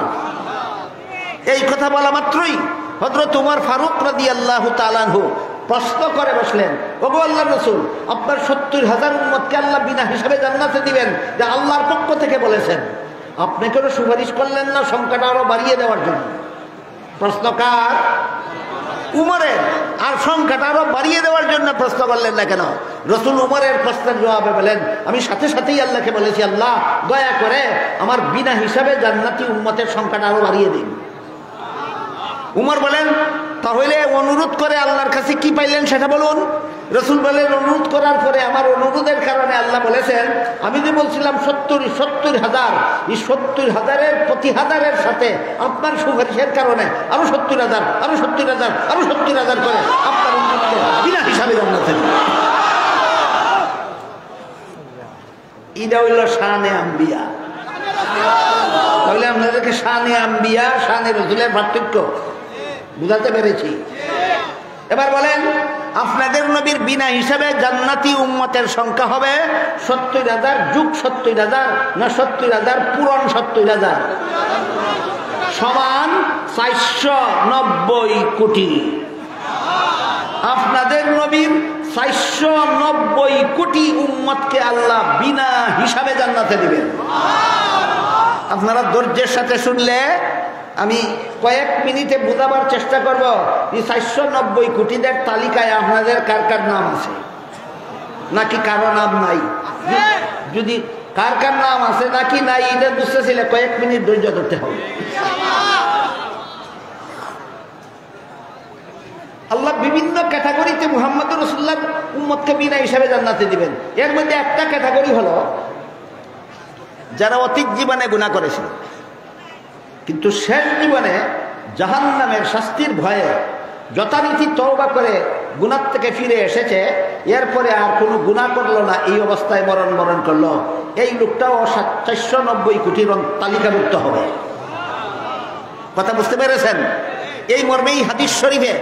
এই কথা বলা মাত্রই হযরত ওমর ফারুক রাদিয়াল্লাহু তাআলা আনহু প্রশ্ন করে বসলেন, ওগো আল্লাহর রাসূল, আপনার 70,000 উম্মতকে আল্লাহ বিনা হিসাবে জান্নাতে দিবেন, যা আল্লাহর পক্ষ থেকে বলেছেন। আপনি কেন সুপারিশ করলেন না সংখ্যাটা আরো বাড়িয়ে দেওয়ার জন্য? প্রশ্ন কার? উমরের। আর সংখ্যাটা আরো বাড়িয়ে দেওয়ার জন্য প্রশ্ন করলেন না কেন? রাসূল উমরের প্রশ্নের জবাবে বলেন আমি সাথে সাথেই আল্লাহকে বলেছি, আল্লাহ দয়া করে আমার বিনা হিসাবে জান্নাতি উম্মতের সংখ্যাটা আরো বাড়িয়ে দিন। উমর বলেন তাহলে অনুরোধ করে আল্লাহর কাছে কি পাইলেন সেটা বলুন। রাসূল বলেন অনুরোধ করার পরে আমার অনুরোধের কারণে আল্লাহ বলেছেন আমি যে বলছিলাম 70,000, এই 70,000-এর প্রতি হাজারের সাথে আপনার সুপারিশের কারণে আরো 70,000, আরো 70,000, আরো 70,000 করে আপনার উম্মতকে বিনা হিসাবে জান্নাতে দিন। এটা হইল শানে আম্বিয়া। তাহলে আপনাদেরকে শানে আম্বিয়া শানে রাসূলের পার্থক্য বুঝাতে পেরেছি? এবার বলেন আপনাদের নবীর বিনা হিসাবে জান্নাতি উম্মতের সংখ্যা হবে 70,000 যোগ 70,000 না 70,000 পূরণ 70,000 সমান 490 কোটি। আপনাদের নবীর 490 কোটি উম্মতকে আল্লাহ বিনা হিসাবে জান্নাতে দিবেন। আপনারা ধৈর্যের সাথে শুনলে আমি কয়েক মিনিটে বোঝাবার চেষ্টা করব এই 490 কোটিদের তালিকায় আপনাদের কার কার নাম আছে নাকি কারো নাম নাই। যদি কার কার নাম আছে নাকি নাই এটা বুঝতেছিলে কয়েক মিনিট ধৈর্য ধরতে হবে। আল্লাহ বিভিন্ন ক্যাটাগরিতে মুহাম্মদুর রাসূলুল্লাহ উম্মতকে বিনা হিসাবে জান্নাতে দিবেন। এর মধ্যে একটা ক্যাটাগরি হলো যারা অতীত জীবনে গুনাহ করেছিল কিন্তু শেষ জীবনে জাহান্নামের শাস্তির ভয়ে যথারীতি তওবা করে গুনাহ থেকে ফিরে এসেছে, এরপরে আর কোনো গুনাহ করলো না, এই অবস্থায় মরণ করলো, এই লোকটাও 490 কোটির তালিকাভুক্ত হবে। কথা বুঝতে পেরেছেন? এই মর্মেই হাদিস শরীফে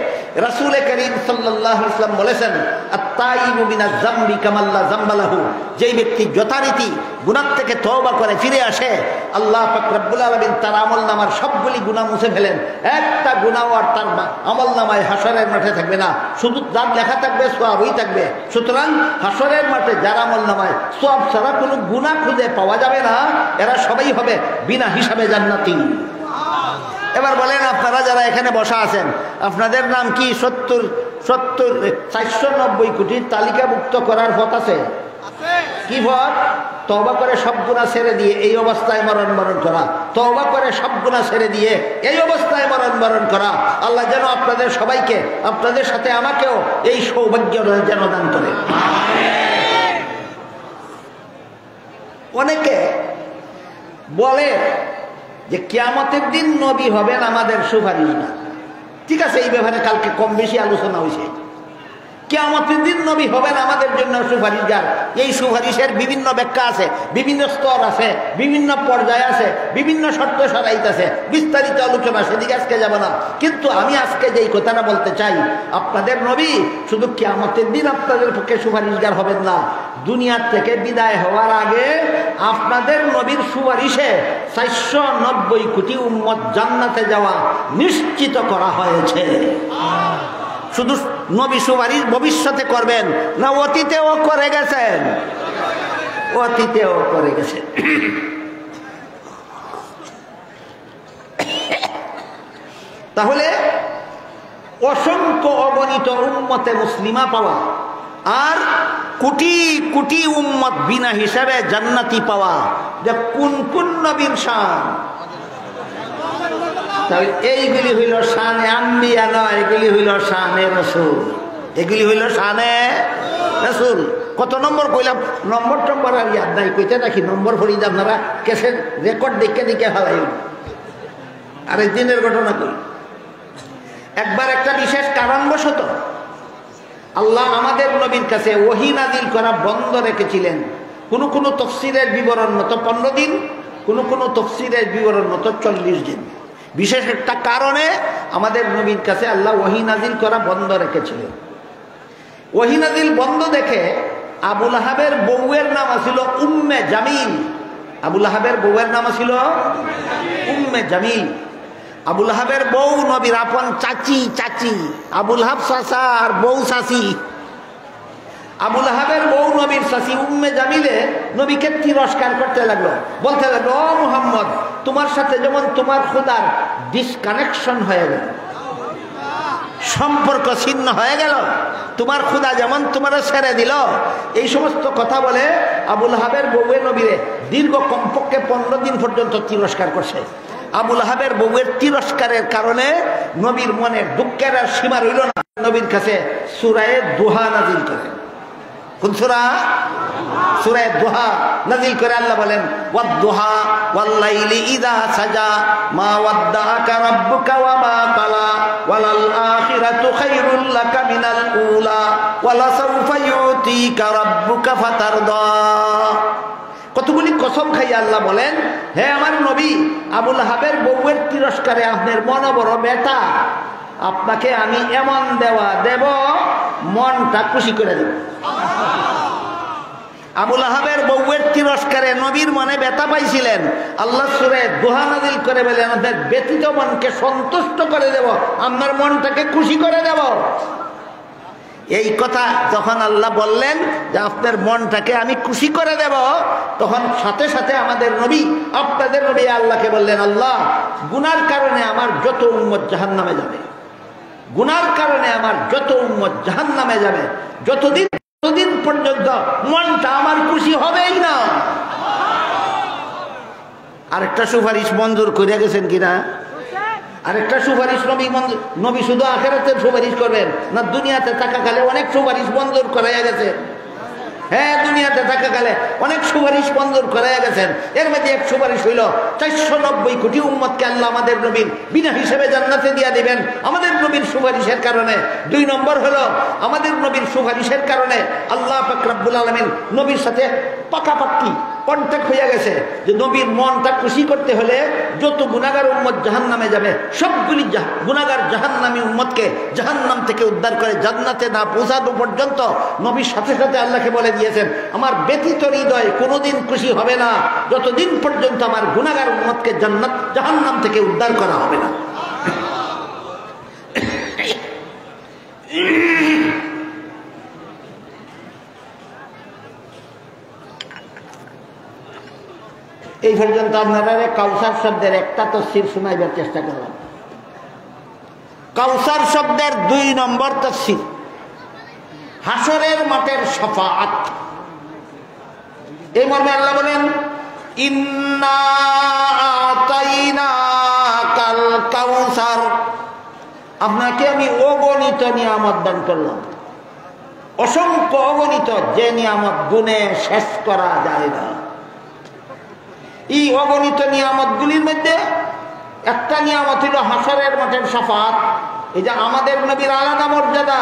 রাসূল করিম সাল্লাল্লাহু আলাইহি ওয়াসাল্লাম বলেছেন, আত-তাইবু মিনাজ যামবি কামাল্লা যামবা লাহু, যেই ব্যক্তি যথারীতি গুনাহ থেকে তওবা করে ফিরে আসে, আল্লাহ পাক রব্বুল আলামিন তার আমলনামার সবগুলি গুনাহ মুছে ফেলেন, একটা গুনাহ আর তার আমলনামায় হাসরের মাঠে থাকবে না, শুধু যার লেখা থাকবে সওয়াবই থাকবে। সুতরাং হাসরের মাঠে যার আমলনামায় সওয়াব ছাড়া কোনো গুনাহ খুঁজে পাওয়া যাবে না, এরা সবাই হবে বিনা হিসাবে জান্নাতি। এবার বলেন, আপনারা যারা এখানে বসা আছেন, আপনাদের নাম কি 490 কোটির তালিকাভুক্ত করার পথ আছে? কি পথ? তওবা করে সব গুনাহ ছেড়ে দিয়ে এই অবস্থায় মরণ করা, তওবা করে সব গুনাহ ছেড়ে দিয়ে এই অবস্থায় মরণ করা। আল্লাহ যেন আপনাদের সবাইকে, আপনাদের সাথে আমাকেও এই সৌভাগ্য যেন দান করে। অনেকে বলে যে কিয়ামতের দিন নবী হবেন আমাদের সুপারিশগার। ঠিক আছে, এই ব্যাপারে কালকে কম বেশি আলোচনা হয়েছে। কিয়ামতের দিন নবী হবেন আমাদের জন্য সুপারিশগার। এই সুপারিশের বিভিন্ন ব্যাখ্যা আছে, বিভিন্ন স্তর আছে, বিভিন্ন পর্যায় আছে, বিভিন্ন শর্ত সারাইত আছে, বিস্তারিত আলোচনা, সেদিকে আজকে যাব না। কিন্তু আমি আজকে যেই কথাটা বলতে চাই, আপনাদের নবী শুধু কিয়ামতের দিন আপনাদের পক্ষে সুপারিশগার হবেন না, দুনিয়ার থেকে বিদায় হওয়ার আগে আপনাদের নবীর সুপারিশে 490 কোটি উম্মত জান্নাতে যাওয়া নিশ্চিত করা হয়েছে। শুধু নবী সুপারিশ ভবিষ্যতে করবেন না, অতীতেও করে গেছেন, অতীতেও করে গেছেন। তাহলে অসংখ্য অগণিত উম্মতে মুসলিমা পাওয়া আর কোটি কোটি উম্মত বিনা হিসাবে জান্নাতি পাওয়া, যে কোন কোন নবীর শান। এইগুলি হইল শানে আম্বিয়া নয়, এগুলি হইল শানে রাসূল, এগুলি হইল শানে রাসূল। কত নম্বর কইলাম, নম্বর আর ইয়াদ নাই, কইতে নাকি নম্বর ফরিদ আপনারা কেসের রেকর্ড দেখে হালাই। আরেক দিনের ঘটনা করি, একবার একটা বিশেষ কারণবশত আল্লাহ আমাদের নবীর কাছে ওহী নাজিল করা বন্ধ রেখেছিলেন। কোন তফসিরের বিবরণ মতো 15 দিন, কোন তফসিরের বিবরণ মতো 40 দিন। বিশেষ একটা কারণে আমাদের নবীর কাছে আল্লাহ ওহী নাজিল করা বন্ধ রেখেছিলেন। ওহী নাজিল বন্ধ দেখে আবু লাহাবের বউয়ের নাম ছিল উম্মে জামিল। আবু লাহাবের বউয়ের নাম ছিল উম্মে জামিল। আবু লাহাবের বউ নবীর আপন চাচি, আবু লাহাব চাচা আর বউ চাচি। আবু লাহাবের বউ নবীর চাচি উম্মে জামিলে নবীকে তিরস্কার করতে লাগলো, বলতে লাগলো, ও মুহাম্মদ, তোমার সাথে যেমন তোমার খোদার ডিসকানেকশন হয়ে গেল, সম্পর্ক ছিন্ন হয়ে গেল, তোমার খোদা যেমন তোমার ছেড়ে দিল। এই সমস্ত কথা বলে আবু লাহাবের বউয়ে নবীরে দীর্ঘ কমপক্ষে 15 দিন পর্যন্ত তিরস্কার করছে। আবু লাহাবের বউয়ের তিরস্কারের কারণে নবীর মনের দুঃখের আর সীমা রইল না। নবীর কাছে সূরা দুহা নাজিল করেন। কোন সূরা? সূরা দুহা নাজিল করে আল্লাহ বলেন, ওয়াদ-দুহা ওয়াল-লাইলি ইযা সাজা মা ওয়াদ্দাআকা রাব্বুকা ওয়া মা ক্বালা ওয়ালাল আখিরাতু খায়রুল লাকা মিনাল উলা ওয়ালা সাওফা ইউতিকা রাব্বুকা ফাতারদা। কতগুলি কসম খাইয়া আল্লাহ বলেন, হে আমার নবী, আবু লাহাবের বউয়ের তিরস্কারে আপনার মন বড় বেটা, আপনাকে আমি এমন দেব মনটা খুশি করে দেব। আবু লাহাবের বউয়ের তিরস্কারে নবীর মনে ব্যথা পাইছিলেন, আল্লাহ সূরা দুহা নাযিল করে বলেন, আপনার ব্যতীত মনকে সন্তুষ্ট করে দেব, আপনার মনটাকে খুশি করে দেব। এই কথা যখন আল্লাহ বললেন যে আপনার মনটাকে আমি খুশি করে দেব, তখন সাথে সাথে আমাদের নবী, আপনাদের নবী আল্লাহকে বললেন, আল্লাহ, গুনার কারণে আমার যত উম্মত জাহান্নামে যাবে, গুনার কারণে আমার যত উম্মত জাহান্নামে যাবে, যতদিন পর্যন্ত মনটা আমার খুশি হবেই না। আরেকটা সুপারিশ মঞ্জুর করে গেছেন কিনা? আরেকটা সুপারিশ নবী শুধু আখিরাতে সুপারিশ করবেন না, দুনিয়াতে থাকাকালে অনেক সুপারিশ মঞ্জুর করাইয়া গেছে। হ্যাঁ, দুনিয়াতে থাকাকালে অনেক সুপারিশ মঞ্জুর করে গেছেন। এর মধ্যে এক সুপারিশ হইল 490 কোটি উম্মতকে আল্লাহ আমাদের নবীর বিনা হিসেবে জান্নাতে দিয়া দিবেন আমাদের নবীর সুপারিশের কারণে। 2 নম্বর হলো আমাদের নবীর সুপারিশের কারণে আল্লাহ পাক রব্বুল আলামিন নবীর সাথে পাকাপাক্কি কন্ট্যাক্ট হয়ে গেছে যে নবীর মনটা খুশি করতে হলে যত গুনাহগার উম্মত জাহান্নামে যাবে সবগুলি গুনাহগার জাহান্নামী উম্মতকে জাহান্নাম থেকে উদ্ধার করে জান্নাতে না পৌঁছানো পর্যন্ত নবীর সাথে সাথে আল্লাহকে বলে দিয়েছেন আমার ব্যতীত হৃদয় কোনোদিন খুশি হবে না যতদিন পর্যন্ত আমার গুনাহগার উম্মতকে জাহান্নাম থেকে উদ্ধার করা হবে না। এই পর্যন্ত আপনারা কাউসার শব্দের একটা তাফসীর শোনাইবার চেষ্টা করলাম। কাউসার শব্দের 2 নম্বর তাফসীর হাসরের মাঠের শাফাআত। এই মর্মে আল্লাহ বলেন ইন্না আতাইনাকাল কাউসার, আপনাকে আমি অগণিত নিয়ামত দান করলাম, অসংখ্য অগণিত, যে নিয়ামত গুণে শেষ করা যায় না। এই অগণিত নিয়ামতগুলির মধ্যে একটা নিয়ামত হলো হাসরের মাঠের শাফাআত। এই যে আমাদের নবীর আলাদা মর্যাদা,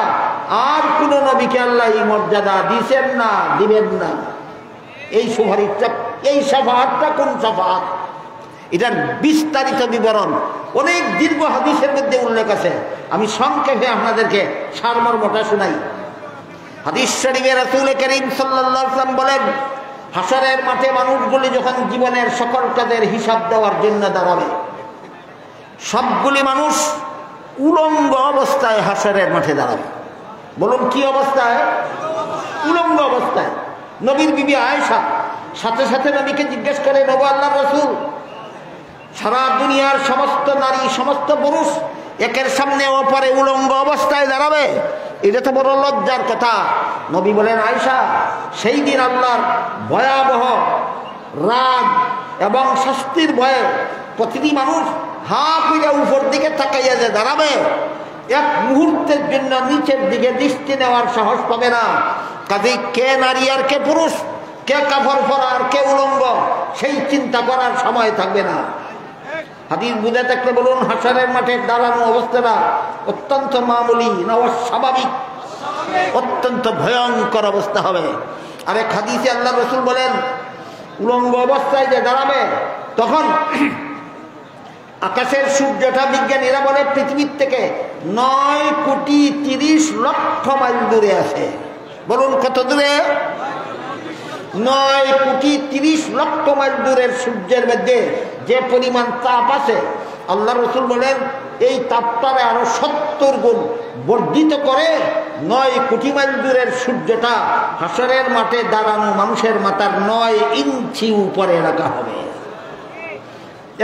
আর কোন নবীকে আল্লাহ এই মর্যাদা দিবেন না, দিবেন না। এই সুপারিশটা, এই শাফাআতটা কোন শাফাআত, এটার বিস্তারিত বিবরণ অনেক দীর্ঘ হাদিসের মধ্যে উল্লেখ আছে। আমি সংক্ষেপে আপনাদেরকে সারমর্মটা শোনাই। হাদিস শরীফে রাসূল করিম সাল্লাল্লাহু আলাইহি ওয়াসাল্লাম বলেন হাসরের মাঠে মানুষগুলি যখন জীবনের সকল কাজের হিসাব দেওয়ার জন্য দাঁড়াবে, সবগুলি মানুষ উলঙ্গ অবস্থায় হাসরের মাঠে দাঁড়াবে। বলুন কি অবস্থায়? উলঙ্গ অবস্থায়। নবীর বিবি আয়েশা সাথে সাথে নবীকে জিজ্ঞেস করে, নবী আল্লাহর রাসূল, সারা দুনিয়ার সমস্ত নারী সমস্ত পুরুষ একের সামনে ওপরে উলঙ্গ অবস্থায় দাঁড়াবে, এটা তো বড় লজ্জার কথা। নবী বলেন আয়েশা, সেই দিন আল্লাহর ভয়াবহ রাগ এবং শাস্তির ভয়ে প্রতিটি মানুষ হা পিড়ে উপর দিকে তাকাইয়া যে দাঁড়াবে, এক মুহূর্তের জন্য নিচের দিকে দৃষ্টি নেওয়ার সাহস পাবে না। কাজেই কে নারী আর কে পুরুষ, কে কাপড় পরা আর কে উলঙ্গ, সেই চিন্তা করার সময় থাকবে না। হাদিস বুঝে থাকলে বলুন হাসরের মাঠে দাঁড়ানো অবস্থাটা অত্যন্ত মামুলি না অস্বাভাবিক? অত্যন্ত ভয়ঙ্কর অবস্থা হবে। আর এক হাদিসে আল্লাহ রাসূল বলেন উলঙ্গ অবস্থায় যে দাঁড়াবে তখন আকাশের সূর্যটা বিজ্ঞানীরা বলে পৃথিবীর থেকে 9,30,00,000 মাইল দূরে আছে। বলুন কত দূরে? 9,30,00,000 মাইল দূরের সূর্যের মধ্যে যে পরিমাণ তাপ আছে, আল্লাহ রাসূল বলেন এই তাপটারে আরো 70 গুণ বর্ধিত করে 9 কোটি মাইল দূরের সূর্যটা হাসরের মাঠে দাঁড়ানো মানুষের মাথার 9 ইঞ্চি উপরে রাখা হবে।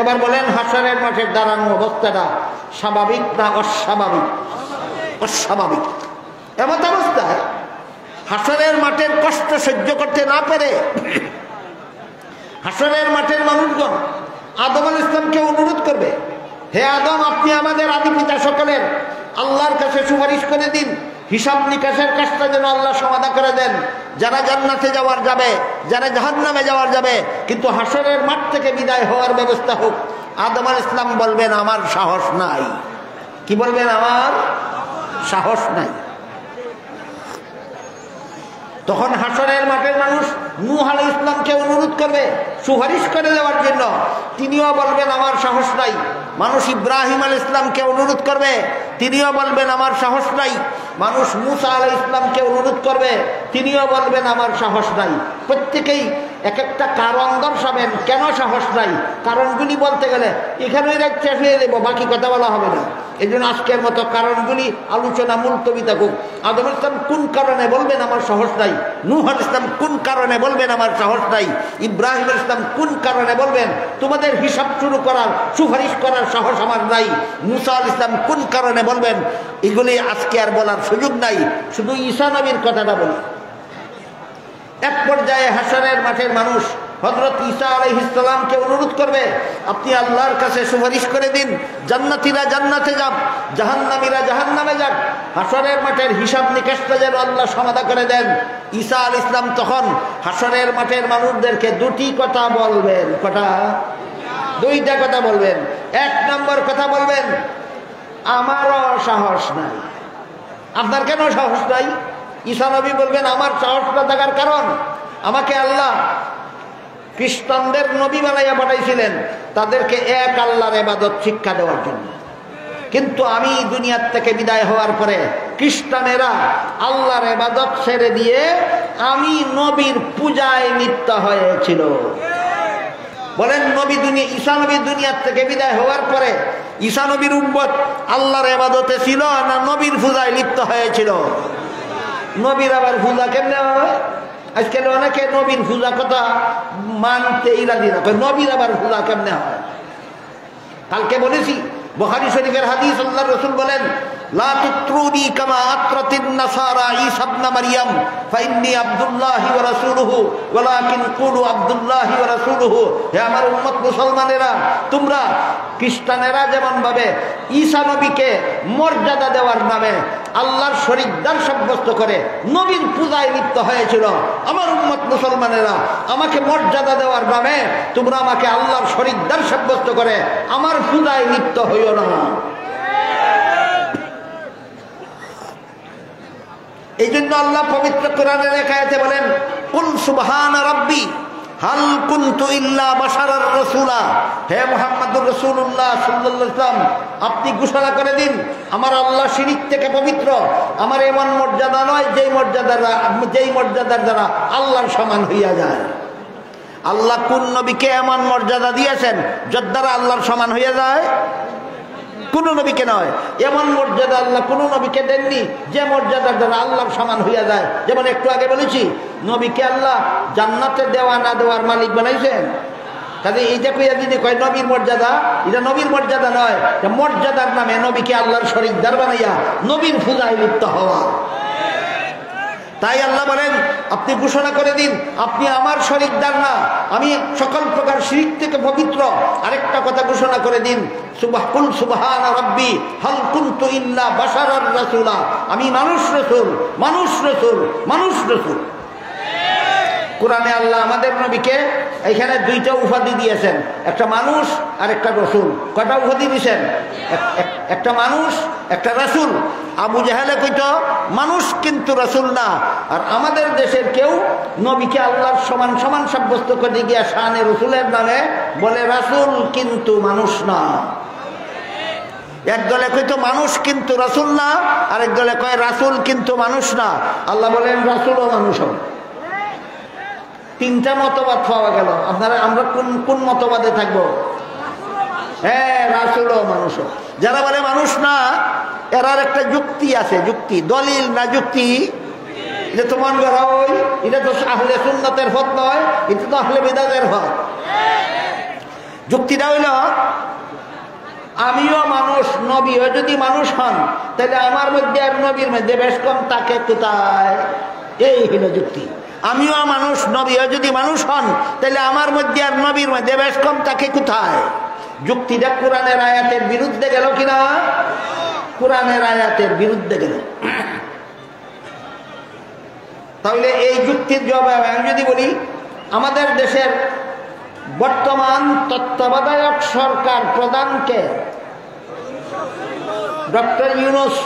এবার বলেন হাসরের মাঠে দাঁড়ানো অবস্থাটা স্বাভাবিক না অস্বাভাবিক? অস্বাভাবিক। এমন অবস্থায় হাসরের মাঠের কষ্ট সহ্য করতে না পেরে হাসরের মাঠের মানুষগণ আদম আলাইহিস সালামকে অনুরোধ করবে, হে আদম, আপনি আমাদের আদি পিতা সকলের আল্লাহর কাছে সুপারিশ করে দিন, হিসাব নিকাশের কাজটা যেন আল্লাহ সমাধা করে দেন। যারা জান্নাতে যাওয়ার যাবে, যারা জাহান্নামে যাওয়ার যাবে, কিন্তু হাসরের মাঠ থেকে বিদায় হওয়ার ব্যবস্থা হোক। আদম আলাইহিস সালাম বলবেন আমার সাহস নাই। কি বলবেন? আমার সাহস নাই। তখন হাসরের মাঠের মানুষ নূহ আলাইহিস সালামকে অনুরোধ করবে সুপারিশ করে দেওয়ার জন্য, তিনিও বলবেন আমার সাহস নাই। মানুষ ইব্রাহিম আলাইহিস সালামকে অনুরোধ করবে, তিনিও বলবেন আমার সাহস নাই। মানুষ মুসা আলাইহিস সালামকে অনুরোধ করবে, তিনিও বলবেন আমার সাহস নাই। প্রত্যেকেই এক একটা কারণ দর্শাবেন কেন সাহস নাই। কারণগুলি বলতে গেলে এখানেই চেপে দেব, বাকি কথা বলা হবে না। এই জন্য আজকের মতো কারণগুলি আলোচনা মুলতবি থাকুক। আদম আলাইহিস সালাম কোন কারণে বলবেন আমার সাহস নাই, নূহ আলাইহিস সালাম কোন কারণে বলবেন আমার সাহস নাই, ইব্রাহিম আলাইহিস সালাম কোন কারণে বলবেন তোমাদের হিসাব শুরু করার সুপারিশ করার সাহস আমার নাই, মুসা আলাইহিস সালাম কোন কারণে বলবেন, এগুলি আজকে আর বলার সুযোগ নাই। শুধু ঈসা নবীর কথাটা বলি। এক পর্যায়ে হাসরের মাঠের মানুষ হযরত ঈসা আলাইহিস সালামকে অনুরোধ করবে, আপনি আল্লাহর কাছে সুপারিশ করে দিন, জান্নাতীরা জান্নাতে যাক, জাহান্নামীরা জাহান্নামে যাক, হাসরের মাঠের হিসাব নিকাশটা যেন আল্লাহ সমাধা করে দেন। ঈসা আলাইহিস সালাম তখন হাসরের মাঠের মানুষদেরকে দুটি কথা বলবেন। কটা? দুইটা কথা বলবেন। এক নম্বর কথা বলবেন, আমারও সাহস নাই। আপনার কেন সাহস নাই? ঈসা নবী বলবেন, আমার সাহস না থাকার কারণ, আমাকে আল্লাহ খ্রিস্টানদের নবী বানাইয়া পাঠাইছিলেন তাদেরকে এক আল্লাহর ইবাদত শিক্ষা দেওয়ার জন্য। কিন্তু আমি দুনিয়ার থেকে বিদায় হওয়ার পরে খ্রিস্টানেরা আল্লাহর ইবাদত ছেড়ে দিয়ে আমি নবীর পূজায় লিপ্ত হয়েছিল। বলেন, ঈসা নবী দুনিয়ার থেকে বিদায় হওয়ার পরে ঈসা নবীর উম্মত আল্লাহর ইবাদতে ছিল না নবীর পূজায় লিপ্ত হয়েছিল? নবীর আবার পূজা কেমনে হয়? আজকাল অনেকে নবীর পূজা কথা মানতে ইরাদি না, নবীর আবার পূজা কেমনে হয়? কালকে বলেছি বুখারী শরীফের হাদিস, আল্লাহর রাসূল বলেন, লা তুত্রুনি কামা আত্রাতিন নাসারা ঈসা ইবনে মারইয়াম ফাইন্নী আব্দুল্লাহি ওয়া রাসূলুহু ওয়ালাকিন কুলু আব্দুল্লাহি ওয়া রাসূলুহু। হে আমার উম্মত মুসলমানেরা, তোমরা খ্রিস্টানেরা যেমন ভাবে ঈসা নবীকে মর্যাদা দেওয়ার নামে আল্লাহর শরীকদার সাব্যস্ত করে নবীর পূজায় লিপ্ত হয়েছিল, আমার উম্মত মুসলমানেরা আমাকে মর্যাদা দেওয়ার নামে তোমরা আমাকে আল্লাহর শরীকদার সাব্যস্ত করে আমার পূজায় লিপ্ত হইও না। এই জন্য আল্লাহ পবিত্র কোরআনের এক আয়াতে বলেন, কুল সুবহানা রাব্বি হাল কুনতু ইল্লা বাশারার রাসূলা। হে মুহাম্মদুর রাসূলুল্লাহ সাল্লাল্লাহু আলাইহি ওয়াসাল্লাম, আপনি ঘোষণা করে দিন, আমার আল্লাহ শিরক থেকে পবিত্র, আমার এমন মর্যাদা নয় যেই মর্যাদার দ্বারা আল্লাহর সমান হইয়া যায়। আল্লাহ কোন নবীকে এমন মর্যাদা দিয়েছেন যার দ্বারা আল্লাহর সমান হইয়া যায়? কোন নবীকে নয়। এমন মর্যাদা আল্লাহ কোন নবীকে দেননি যে মর্যাদার দ্বারা আল্লাহর সমান হইয়া যায়। যেমন একটু আগে বলেছি, নবীকে আল্লাহ জান্নাতে দেওয়া না দেওয়ার মালিক বানাইছেন। কাজে এইটা কইয়া যদি কয় নবীর মর্যাদা, এটা নবীর মর্যাদা নয়, মর্যাদার নামে নবীকে আল্লাহর শরীকদার বানাইয়া নবীর পূজায় লিপ্ত হওয়া। তাই আল্লাহ বলেন, আপনি ঘোষণা করে দিন, আপনি আমার শরীকদার না, আমি সকল প্রকার শিরক থেকে পবিত্র। আরেকটা কথা ঘোষণা করে দিন, কুল সুবহানা রাব্বি হাল কুনতু ইল্লা বাশারার রাসূলা। আমি মানুষ রাসূল, মানুষ রাসূল, মানুষ রাসূল। কোরআনে আল্লাহ আমাদের নবীকে এখানে দুইটা উপাধি দিয়েছেন, একটা মানুষ আর একটা রাসূল। কয়টা উপাধি দিয়েছেন? একটা মানুষ, একটা রাসূল। আবু জাহেলে কইতো মানুষ কিন্তু রাসূল না। আর আমাদের দেশের কেউ নবীকে আল্লাহর সমান সমান সাব্যস্ত করে গিয়া শানে রাসূলের নামে বলে রাসূল কিন্তু মানুষ না। এক দলে কইতো মানুষ কিন্তু রাসূল না, আরেক দলে কয় রাসূল কিন্তু মানুষ না। আল্লাহ বলেন রাসূলও মানুষ হবে। তিনটা মতবাদ পাওয়া গেল। আমরা কোন মতবাদে থাকবো? হ্যাঁ, রাসূলও মানুষ। যারা বলে মানুষ না, এরার একটা যুক্তি আছে, যুক্তি, দলিল না যুক্তি। এটা তো মন করা ওই, এটা তো আহলে সুন্নাতের পথ নয়, এটা তো আহলে বিদআতের পথ। যুক্তিটা হইল, আমিও মানুষ, নবীও যদি মানুষ হন, তাহলে আমার মধ্যে আর নবীর মধ্যে বেশ কম তাকে কোথায়? এই হইল যুক্তি। আমিও মানুষ, নবীও যদি মানুষ হন, তাহলে আমার মধ্যে আর নবীর মধ্যে বেশ কম তাকে কোথায়? যুক্তিটা কোরআনের আয়াতের বিরুদ্ধে গেল কিনা? কোরআনের আয়াতের বিরুদ্ধে গেল। তাহলে এই যুক্তির জবাবে আমি যদি বলি, আমাদের দেশের বর্তমান তত্ত্বাবধায়ক সরকার প্রধানকে ডক্টর ইউনূস,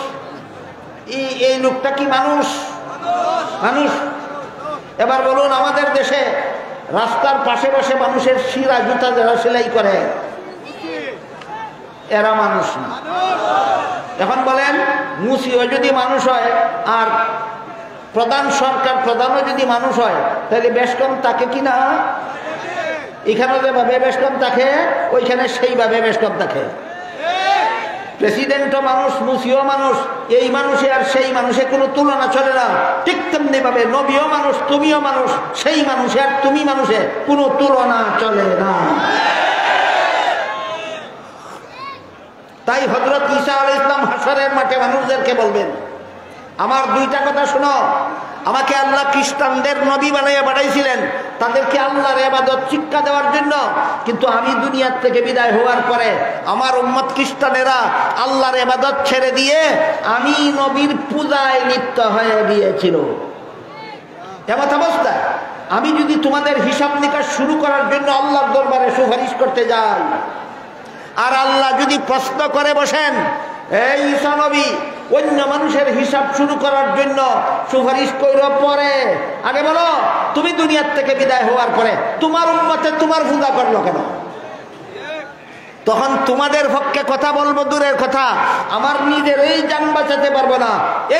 এই লোকটা কি মানুষ? মানুষ। এবার বলুন, আমাদের দেশে রাস্তার পাশে বসে মানুষের শিরা জুতা যারা সেলাই করে, এরা মানুষ না। এখন বলেন, মুসিও যদি মানুষ হয় আর প্রধান সরকার প্রধানও যদি মানুষ হয়, তাহলে বেশ কম তাকে কিনা? এখানে যেভাবে বেশ কম থাকে, ওইখানে সেইভাবে বেশ কম থাকে। প্রেসিডেন্টও মানুষ, মুসিও মানুষ। এই মানুষে আর সেই মানুষে কোনো তুলনা চলে না। ঠিক তেমনি ভাবে নবীও মানুষ, তুমিও মানুষ, সেই মানুষে আর তুমি মানুষে কোনো তুলনা চলে না। তাই হযরত ঈসা আলাইহিস সালাম হাশরের মাঠে মানুষদেরকে বলবেন, আমার দুইটা কথা শোনো, আমাকে আল্লাহ খ্রিস্টানদের নবী বানাইয়া পাঠাইছিলেন তাদেরকে আল্লাহর ইবাদত শিক্ষা দেওয়ার জন্য। কিন্তু আমি দুনিয়ার থেকে বিদায় হওয়ার পরে আমার উম্মত খ্রিস্টানেরা আল্লাহর ইবাদত ছেড়ে দিয়ে আমি নবীর পূজায় লিপ্ত হয়ে গিয়েছিল। এমন অবস্থায় আমি যদি তোমাদের হিসাব নিকাশ শুরু করার জন্য আল্লাহর দরবারে সুপারিশ করতে যাই, আর আল্লাহ যদি প্রশ্ন করে বসেন, এই ঈসা নবী অন্য মানুষের হিসাব শুরু করার জন্য সুপারিশ কইর পরে, আগে বলো তুমি দুনিয়ার থেকে বিদায় হওয়ার পরে তোমার উম্মতে তোমার পূজা করলো কেন? তখন তোমাদের পক্ষে কথা বলবো দূরের কথা, আমার নিজের এই জান বাঁচাতে পারবো না।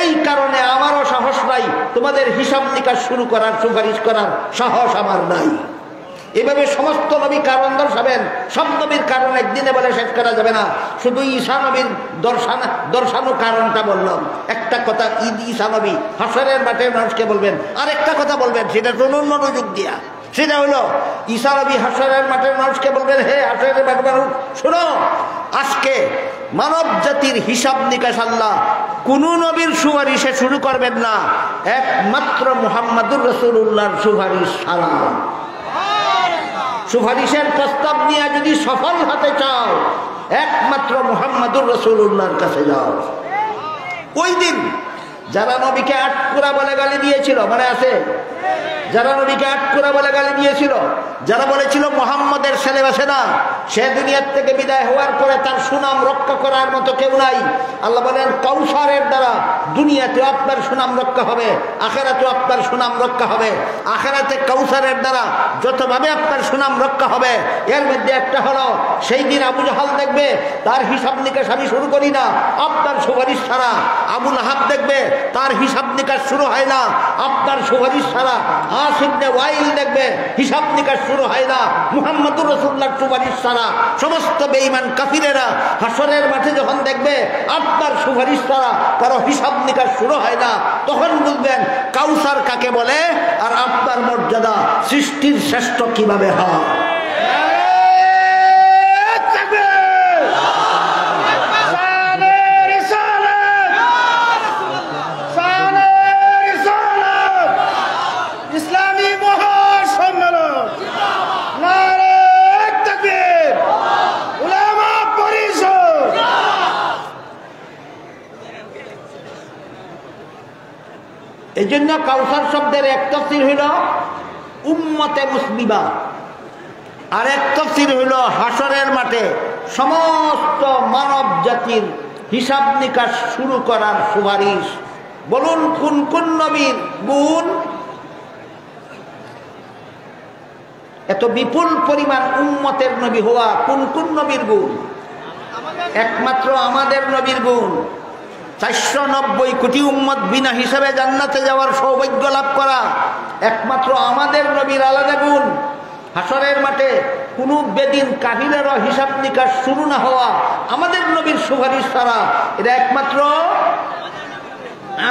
এই কারণে আমারও সাহস নাই, তোমাদের হিসাব নিকাশ শুরু করার সুপারিশ করার সাহস আমার নাই। এভাবে সমস্ত নবী কারণ দর্শাবেন, সব নবীর কারণ একদিনে বলে শেষ করা যাবে না। শুধু ঈসা নবীর দর্শানো কারণটা বললাম। একটা কথা ঈসা নবী হাসরের মাঠে মানুষকে বলবেন, আর একটা কথা বলবেন, সেটা শুনুন মনোযোগ দিয়া। সেটা হলো ঈসা নবী হাসরের মাঠের মানুষকে বলবেন, হে হাসরের মাঠের মানুষ শোনো, আজকে মানব জাতির হিসাব নিকাশ আল্লাহ কোন নবীর সুপারিশে শুরু করবেন না, একমাত্র মুহাম্মাদুর রাসূলুল্লাহর সুপারিশ ছাড়া। সুপারিশের প্রস্তাব নিয়ে যদি সফল হতে চাও একমাত্র মুহাম্মাদুর রাসূলুল্লাহর কাছে যাও। ওই দিন যারা নবীকে আটকুরা বলে গালি দিয়েছিল, মনে আছে? যারা নবীকে আটকুরা বলে গালি দিয়েছিল, যারা বলেছিল মুহাম্মদের ছেলে বাসে না, সে দুনিয়ার থেকে বিদায় হওয়ার পরে তার সুনাম রক্ষা করার মতো কেউ নাই। আল্লাহ বলেন কাউসারের দ্বারা দুনিয়াতেও আপনার সুনাম রক্ষা হবে, আখিরাতেও আপনার সুনাম রক্ষা হবে। আখিরাতে কাউসারের দ্বারা যতভাবে আপনার সুনাম রক্ষা হবে, এর মধ্যে একটা হলো সেই দিন আবু জাহাল দেখবে তার হিসাব নিকাশ আমি শুরু করি না আপনার সুপারিশ ছাড়া। আবু লাহাব দেখবে তার হিসাব নিকাশ শুরু হয় না আপনার সুপারিশ ছাড়া। আস ইবনে ওয়াইল দেখবে হিসাব নিকাশ শুরু হয় না মুহাম্মদুর রাসূলুল্লাহর সুপারিশ ছাড়া। সমস্ত বেঈমান কাফিরেরা হাসরের মাঠে যখন দেখবে আপনার সুপারিশ ছাড়া কারো হিসাব নিকাশ শুরু হয় না, তখন বুঝবেন কাউসার কাকে বলে আর আপনার মর্যাদা সৃষ্টির শ্রেষ্ঠ কিভাবে হয়। এই জন্য কাউসার শব্দের এক তাফসীর হইল উম্মতে মুসলিমা, আর এক তাফসীর হইল হাসরের মাঠে সমস্ত মানব জাতির হিসাব নিকাশ শুরু করার সুপারিশ। বলুন কোন কোন নবীর গুণ? এত বিপুল পরিমাণ উম্মতের নবী হওয়া কোন কোন নবীর গুণ? একমাত্র আমাদের নবীর গুণ। 490 কোটি উম্মত বিনা হিসাবে জান্নাতে যাওয়ার সৌভাগ্য লাভ করা একমাত্র আমাদের নবীর আলাদা গুণ। হাসরের মাঠে কোনো বেদিন কাফিরেরও হিসাব নিকাশ শুরু না হওয়া আমাদের নবীর সুপারিশ ছাড়া, এটা একমাত্র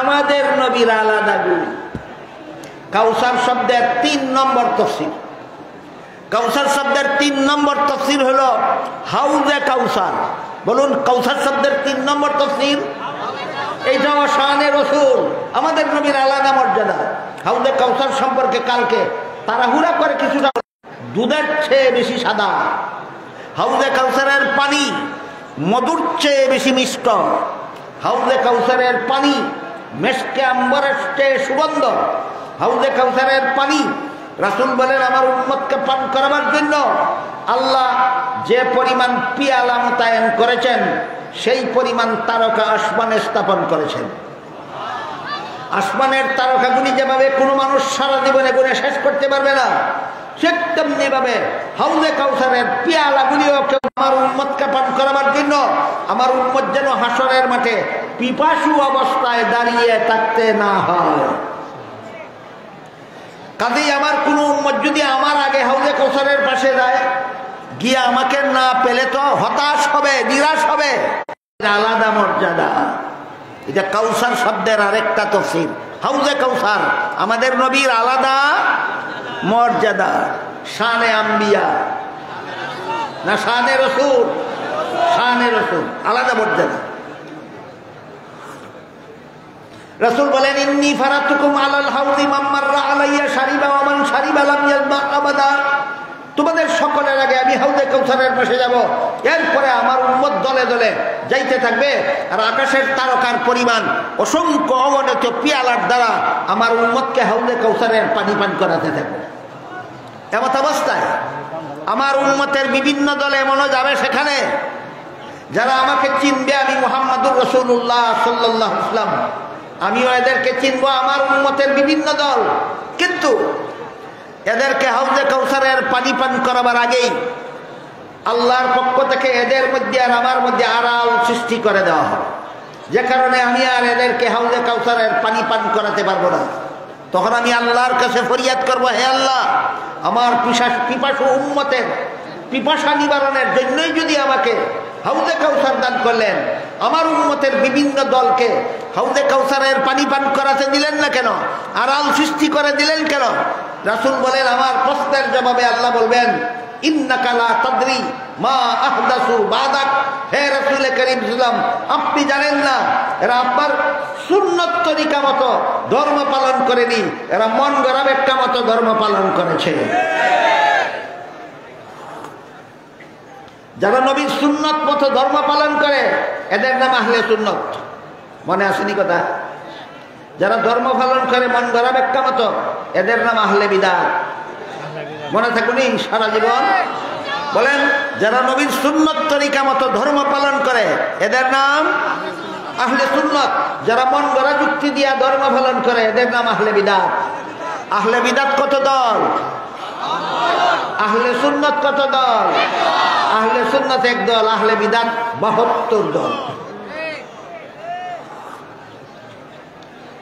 আমাদের নবীর আলাদা গুণ। কাউসার শব্দের 3 নম্বর তাফসীর, কাউসার শব্দের 3 নম্বর তাফসীর হলো হাউজে কাউসার। বলুন কাউসার শব্দের 3 নম্বর তাফসীর, এইটাও শানে রাসূল, আমাদের নবীর আলাদা মর্যাদা। হাউজে কাউসার সম্পর্কে কালকে তাড়াহুড়া করে কিছুটা, দুধের চেয়ে বেশি সাদা। হাউজে কাউসারের পানি মধুর চেয়ে বেশি মিষ্ট। হাউজে কাউসারের পানি মেশকে আম্বরের চেয়ে সুগন্ধ। হাউজে কাউসারের পানি রাসূল বলেন আমার উম্মতকে পান করাবার জন্য আল্লাহ যে পরিমাণ পিয়ালা মোতায়েন করেছেন সেই পরিমাণ তারকা আসমানে স্থাপন করেছেন। আসমানের তারকাগুলি যেভাবে কোনো মানুষ সারা জীবনে গুণে শেষ করতে পারবে না, ঠিক তেমনি ভাবে হাউজে কাউসারের পিয়ালাগুলিও আমার উম্মতকে পান করাবার জন্য আমার উম্মত যেন হাসরের মাঠে পিপাসু অবস্থায় দাঁড়িয়ে থাকতে না হয়। কাজেই আমার কোন উম্মত যদি আমার আগে হাউজে কাউসারের পাশে যায়, গিয়ে আমাকে না পেলে তো হতাশ হবে, নিরাশ হবে। আলাদা মর্যাদা। এটা কাউসার শব্দের আরেকটা তাফসীর। হাউজে কাউসার আমাদের নবীর আলাদা মর্যাদা। শানে আম্বিয়া না শানে রাসূল? শানে রাসূল, আলাদা মর্যাদা। রাসূল বলেন ইন্নী ফারাতুকুম আলাল হাউজি মান মাররা আলাইয়া শারিবা ওয়া মান শারিবা লাম ইয়াজমা আবাদা। তোমাদের সকলের আগে আমি হাউজে কাউসারের পাশে যাব, এরপরে আমার উম্মত দলে দলে যাইতে থাকবে, আর আকাশের তারকার পরিমাণ অসংখ্য অগণিত পিয়ালার দ্বারা আমার উম্মতকে হাউজে কাউসারের পানি পান করাতে থাকবে। এমত অবস্থায় আমার উম্মতের বিভিন্ন দলে এমনও যাবে সেখানে যারা আমাকে চিনবে, আমি মুহাম্মাদুর রাসূলুল্লাহ সাল্লাল্লাহু আলাইহি ওয়াসাল্লাম, আমিও এদেরকে চিনবো, আমার উম্মতের বিভিন্ন দল। কিন্তু এদেরকে হাউজে কাউসারের পানি পান করাবার আগেই আল্লাহর পক্ষ থেকে এদের মধ্যে আর আমার মধ্যে আড়াল সৃষ্টি করে দেওয়া হবে, যে কারণে আমি আর এদেরকে হাউজে কাউসারের পানি পান করাতে পারবো না। তখন আমি আল্লাহর কাছে ফরিয়াদ করবো, হে আল্লাহ, আমার পিপাসু উম্মতের পিপাসা নিবারণের জন্যই যদি আমাকে হাউজে কাউসার দান করলেন, আমার উম্মতের বিভিন্ন দলকে হাউজে কাউসারের পানি পান করাতে দিলেন না কেন? আড়াল সৃষ্টি করে দিলেন কেন? রাসূল বলেন, আমার প্রশ্নের জবাবে আল্লাহ বলবেন, ইন্নাকা লা তাদরি মা আহদাসু বাদাক। হে রাসূল করিম সাল্লাল্লাহু আলাইহি ওয়াসাল্লাম, আপনি জানেন না এরা আপনার সুন্নত তরিকা মতো ধর্ম পালন করেনি, এরা মন গড়া একটা মতো ধর্ম পালন করেছে। যারা নবীর সুন্নত মতো ধর্ম পালন করে এদের নাম আহলে সুন্নত। মনে আসেনি কথা? যারা ধর্ম পালন করে মন গড়া ব্যাখ্যা মতো এদের নাম আহলে বিদআত। মনে থাকুনি সারা জীবন? বলেন, যারা নবীর সুন্নত তরিকা মতো ধর্ম পালন করে এদের নাম আহলে সুন্নত। যারা মন গড়া যুক্তি দিয়া ধর্ম পালন করে এদের নাম আহলে বিদআত। আহলে বিদআত কত দল? আহলে সুন্নত কত দল? আহলে সুন্নত এক দল, আহলে বিদআত 72 দল।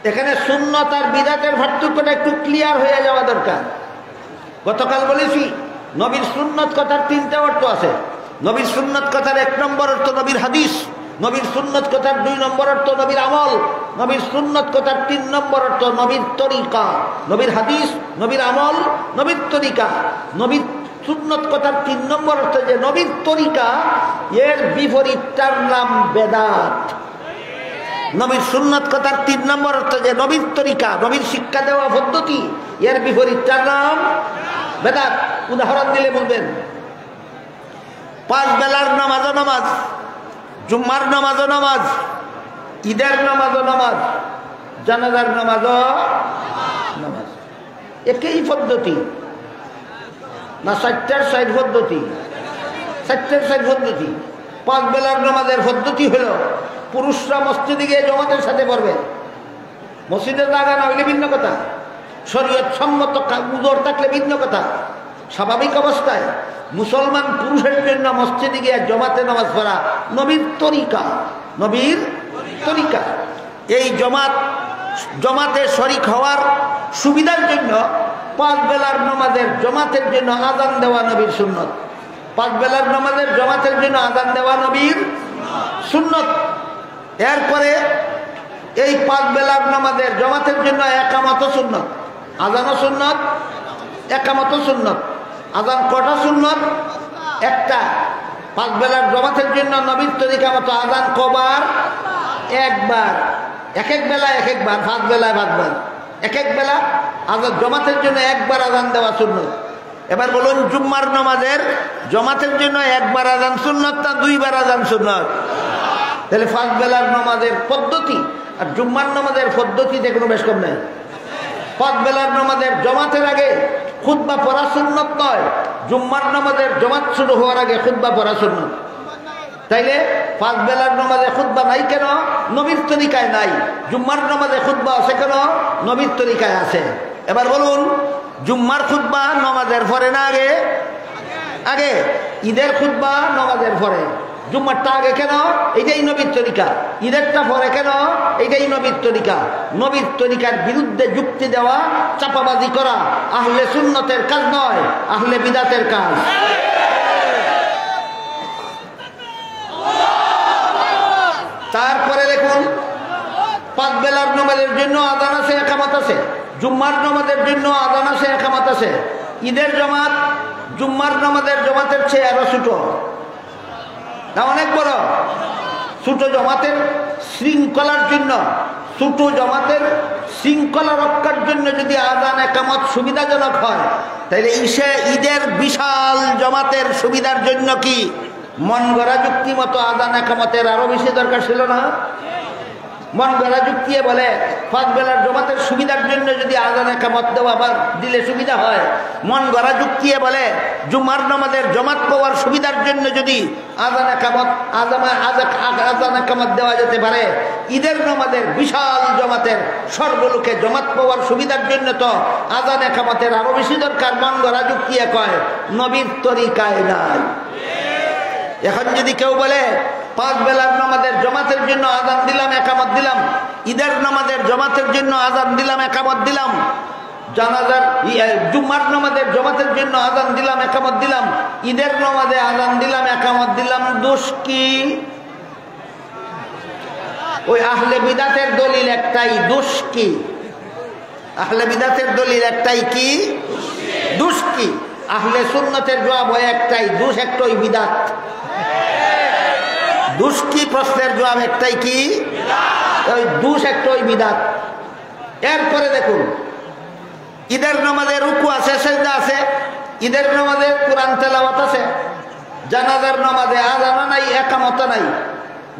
এখানে সুন্নত আর বিদআতের পার্থক্যটা একটু ক্লিয়ার হয়ে যাওয়া দরকার। গতকাল বলেছি নবীর সুন্নত কথার 3টা অর্থ আছে। নবীর সুন্নত কথার 1 নম্বর অর্থ নবীর হাদিস, নবীর সুন্নত কথার 2 নম্বর অর্থ নবীর আমল, নবীর সুন্নত কথার 3 নম্বর অর্থ নবীর তরিকা। নবীর হাদিস, নবীর আমল, নবীর তরিকা। নবীর সুন্নত কথার 3 নম্বর অর্থ যে নবীর তরিকা, এর বিপরীতটার নাম বেদাত। নবীর সুন্নত কথার 3 নম্বর অর্থ যে নবীর তরিকা, নবীর শিক্ষা দেওয়া পদ্ধতি, এর বিপরীতটার নাম বেদাত। উদাহরণ দিলে বলবেন, 5 বেলার নামাজও নামাজ, জুম্মার নামাজও নামাজ, ঈদের নামাজও নামাজ, জানাজার নামাজও নামাজ। একই পদ্ধতি না? 4টার 60 পদ্ধতি, 4টার 60 পদ্ধতি। 5 বেলার নামাজের পদ্ধতি হলো পুরুষরা মসজিদে গিয়ে জমাতের সাথে পড়বে, মসজিদের জায়গা না হইলে ভিন্ন কথা, শরীয়ত সম্মত উজর থাকলে ভিন্ন কথা। স্বাভাবিক অবস্থায় মুসলমান পুরুষের জন্য মসজিদে গিয়ে জমাতে নামাজ পড়া নবীর তরিকা, নবীর তরিকা। এই জমাতে শরীক হওয়ার সুবিধার জন্য 5 বেলার নামাজের জমাতের জন্য আযান দেওয়া নবীর সুন্নত। 5 বেলার নামাজের জমাতের জন্য আযান দেওয়া নবীর সুন্নত। এরপরে এই 5 বেলার নামাজের জমাতের জন্য একামত সুন্নত, আযানও সুন্নত, একামত সুন্নত। আযান কটা সুন্নত? একটা। 5 বেলার জমাতের জন্য নবীর তরিকা মতো আযান কবার? একবার। এক এক বেলা এক একবার, 5 বেলায় 5 বার, এক এক বেলা আযান জমাতের জন্য একবার আযান দেওয়া সুন্নত। এবার বলুন, জুম্মার নামাজের জমাতের জন্য একবার আযান সুন্নত না 2 বার আযান সুন্নত? তাহলে 5 বেলার নামাজের পদ্ধতি আর জুম্মার নামাজের পদ্ধতিতে কোনো বেশ কম নেই। 5 বেলার নামাজের জমাতের আগে খুতবা পড়া সুন্নত নয়, জুম্মার নামাজের জমাত শুরু হওয়ার আগে খুতবা পড়া সুন্নত। তাইলে 5 বেলার নামাজে খুতবা নাই কেন? নবীর তরিকায় নাই। জুম্মার নামাজে খুতবা আছে কেন? নবীর তরিকায় আছে। এবার বলুন, জুম্মার খুতবা নামাজের পরে না আগে? আগে। ঈদের খুতবা নামাজের পরে। জুম্মারটা আগে কেন? এটাই নবীর তরিকা। ঈদেরটা পরে কেন? এটাই নবীর তরিকা। নবীর তরিকার বিরুদ্ধে যুক্তি দেওয়া, চাপাবাজি করা আহলে সুন্নতের কাজ নয়, আহলে বিদআতের কাজ। তারপরে দেখুন, 5 বেলার নামাজের জন্য আযান আছে, একামত আছে। জুম্মার নামাজের জন্য আযান আছে, একামত আছে। ঈদের জামাত জুম্মার নামাজের জামাতের চেয়ে আরো ছোট না? অনেক বড়। ছোট জামাতের শৃঙ্খলার জন্য ছোট জমাতের শৃঙ্খলা রক্ষার জন্য যদি আযান একামত সুবিধাজনক হয়, তাহলে ঈদের বিশাল জমাতের সুবিধার জন্য কি মন গড়া যুক্তি মতো আযান একামতের আরো বেশি দরকার ছিল না? মন গড়া যুক্তি বলে 5 বেলার জমাতের সুবিধার জন্য যদি আযান একামত দেওয়া বা দিলে সুবিধা হয়, মন গড়া যুক্তি বলে জুমার নামাজের জমাত পাওয়ার সুবিধার জন্য যদি আযান একামত দেওয়া যেতে পারে, ঈদের নামাজের বিশাল জমাতের সর্বলোকে জমাত পাওয়ার সুবিধার জন্য তো আযান একামতের আরো বেশি দরকার। মন গড়া যুক্তি কয় নবীর তরিকায় নাই। এখন যদি কেউ বলে 5 বেলার নামাজের জমাতের জন্য আযান দিলাম একামত দিলাম, ঈদের নামাজের জমাতের জন্য আযান দিলাম একামত দিলাম, জানাজার জুমার নামাজের জমাতের জন্য আযান দিলাম একামত দিলাম, ঈদের নামাজে আযান দিলাম একামত দিলাম, দোষ কি? ওই আহলে বিদাতের দলিল একটাই, দোষ কি? আহলে বিদাতের দলিল একটাই, কি দোষ কি? আহলে সুন্নতের জবাব হয় একটাই, দোষ একটাই বিদাত। দোষ কি প্রশ্নের জবাব একটাই, কি ওই দোষ একটাই বিদাত। এরপরে দেখুন, ঈদের নামাজে রুকু আছে, সিজদা আছে, ঈদের নামাজে কোরআন তেলাওয়াত আছে, জানাজার নামাজে আযান নাই একামত নাই,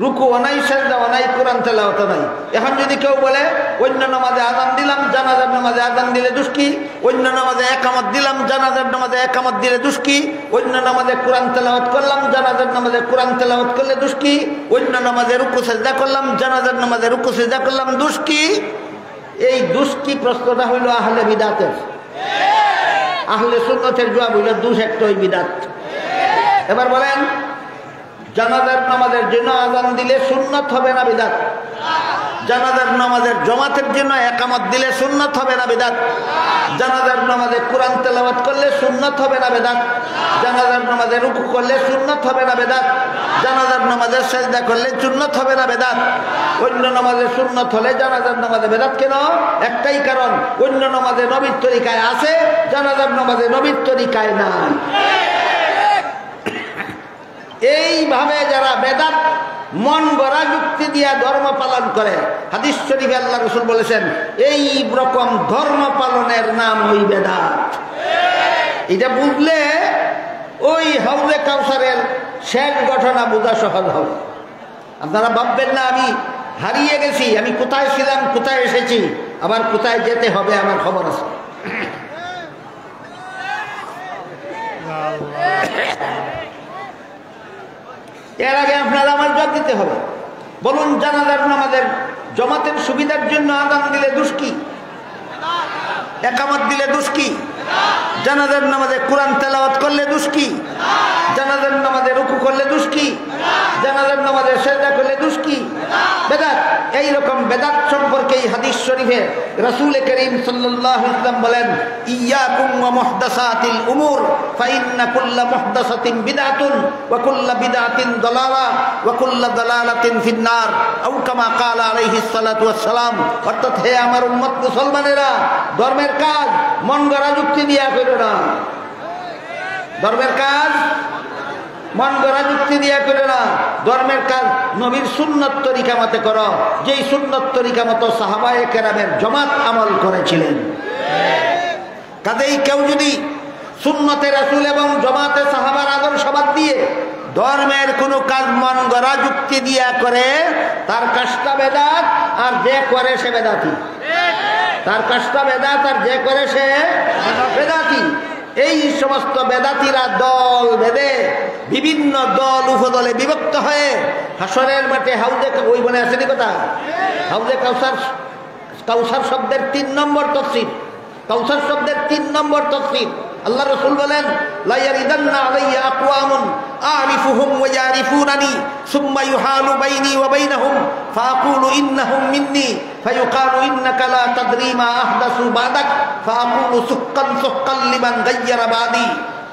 রুকুও নাই সিজদাও নাই কোরআন তেলাওয়াত নাই। এখন যদি কেউ বলে অন্য নামাজে আযান দিলাম জানাজার নামাজে আযান দিলে দোষ কি? অন্য নামাজে একামত দিলাম জানাজার নামাজে একামত দিলে দোষ কি? অন্য নামাজে কোরআন তেলাওয়াত করলাম জানাজার নামাজে কোরআন তেলাওয়াত করলে দোষ কি? অন্য নামাজে রুকু সিজদা করলাম জানাজার নামাজে রুকু সিজদা করলাম, দোষ কি? এই দোষ কি প্রশ্নটা হইল আহলে বিদাতের। আহলে সুন্নতের জবাব হইল দোষ একটাই বিদাত। এবার বলেন, জানাজার নামাজের জন্য আযান দিলে সুন্নাত হবে না বিদাত? জানাজার নামাজের জমাতের জন্য একামত দিলে সুন্নাত হবে না বিদাত? জানাজার নামাজে কোরআন তেলাওয়াত করলে সুন্নাত হবে না বিদাত? জানাজার নামাজে রুকু করলে সুন্নাত হবে না বিদাত? জানাজার নামাজে সিজদা করলে সুন্নাত হবে না বিদাত? অন্য নামাজে সুন্নাত হলে জানাজার নামাজে বিদাত কেন? একটাই কারণ, অন্য নামাজে নবীর তরিকায় আছে, জানাজার নামাজে নবীর তরিকায় নাই। এইভাবে যারা বেদাত মন গড়া যুক্তি দিয়া ধর্ম পালন করে, হাদিস শরীফে আল্লাহ রাসূল বলেছেন এই রকম ধর্ম পালনের নাম ওই বেদাত। এটা বুঝলে ওই হাউজে কাউসারের শেষ ঘটনা বোঝা সহজ হবে। আপনারা ভাববেন না আমি হারিয়ে গেছি, আমি কোথায় ছিলাম কোথায় এসেছি, আবার কোথায় যেতে হবে আমার খবর আছে। এর আগে আপনারা আমার জবাব দিতে হবে। বলুন, জানাজার নামাজের জমাতের সুবিধার জন্য আযান দিলে দোষ কি? একামত দিলে দোষ কি? জানাজার নামাজে কোরআন তেলাওয়াত করলে দোষ কি? জানাজার নামাজে রুকু করলে দোষ কি? জানাজার নামাজে সিজদা করলে দোষ কি? বেদাত। এই রকম বেদাত সম্পর্কে এই হাদিস শরীফে রাসূল করিম সাল্লাল্লাহু আলাইহি ওয়াসাল্লাম বলেন, ইয়াকুম ওয়া মুহদাসাতিল উমুর ফাইন্না কুল্লা মুহদাসাতিন বিদআতুন ওয়া কুল্লা বিদআতিন দালালা ওয়া কুল্লা দালালাতিন ফিন্নার, আও কামা ক্বালা আলাইহিস সালাতু ওয়াস সালাম। অর্থাৎ হে আমার উম্মত মুসলমানেরা, ধর্মের কাজ মন গড়া যুক্তি দিয়া করো না। ধর্মের কাজ মন গড়া যুক্তি দিয়া করে না। ধর্মের কাজ নবীর সুন্নত তরিকা মতে করো, যেই সুন্নত তরিকা মতো সাহাবায়ে কেরামের জমাত আমল করেছিলেন। কাজেই কেউ যদি সুন্নতে রাসূল এবং জমাতে সাহাবার আদর্শ বাদ দিয়ে ধর্মের কোনো কাজ মন গড়া যুক্তি দিয়া করে, তার কাজটা বেদাত, আর যে করে সে বেদাতি। তার কাজটা বেদাত, আর যে করে সে বেদাতি। এই সমস্ত বেদাতিরা দল বেঁধে বিভিন্ন দল উপদলে বিভক্ত হয়ে হাসরের মাঠে হাউজে, ওই বলে আসেনি কথা, হাউজে কাউসার, কাউসার শব্দের 3 নম্বর তাফসীর, কাউসার শব্দের 3 নম্বর তাফসীর। আল্লাহ রাসূল বলেন, লা ইয়ারিদান্না আলাইয়া আকওয়ামুন আরিফুহুম ওয়া ইয়ারিফুনানি সুম্মা ইউহালু বাইনি ওয়া বাইনাহুম ফাআকুলু ইন্নাহুম মিন্নি ফায়ুকালু ইন্নাকা লা তাদরি মা আহদাসু বাদাক ফাআকুলু সুক্কান সুক্কান লিমান গায়্যারা বাদি।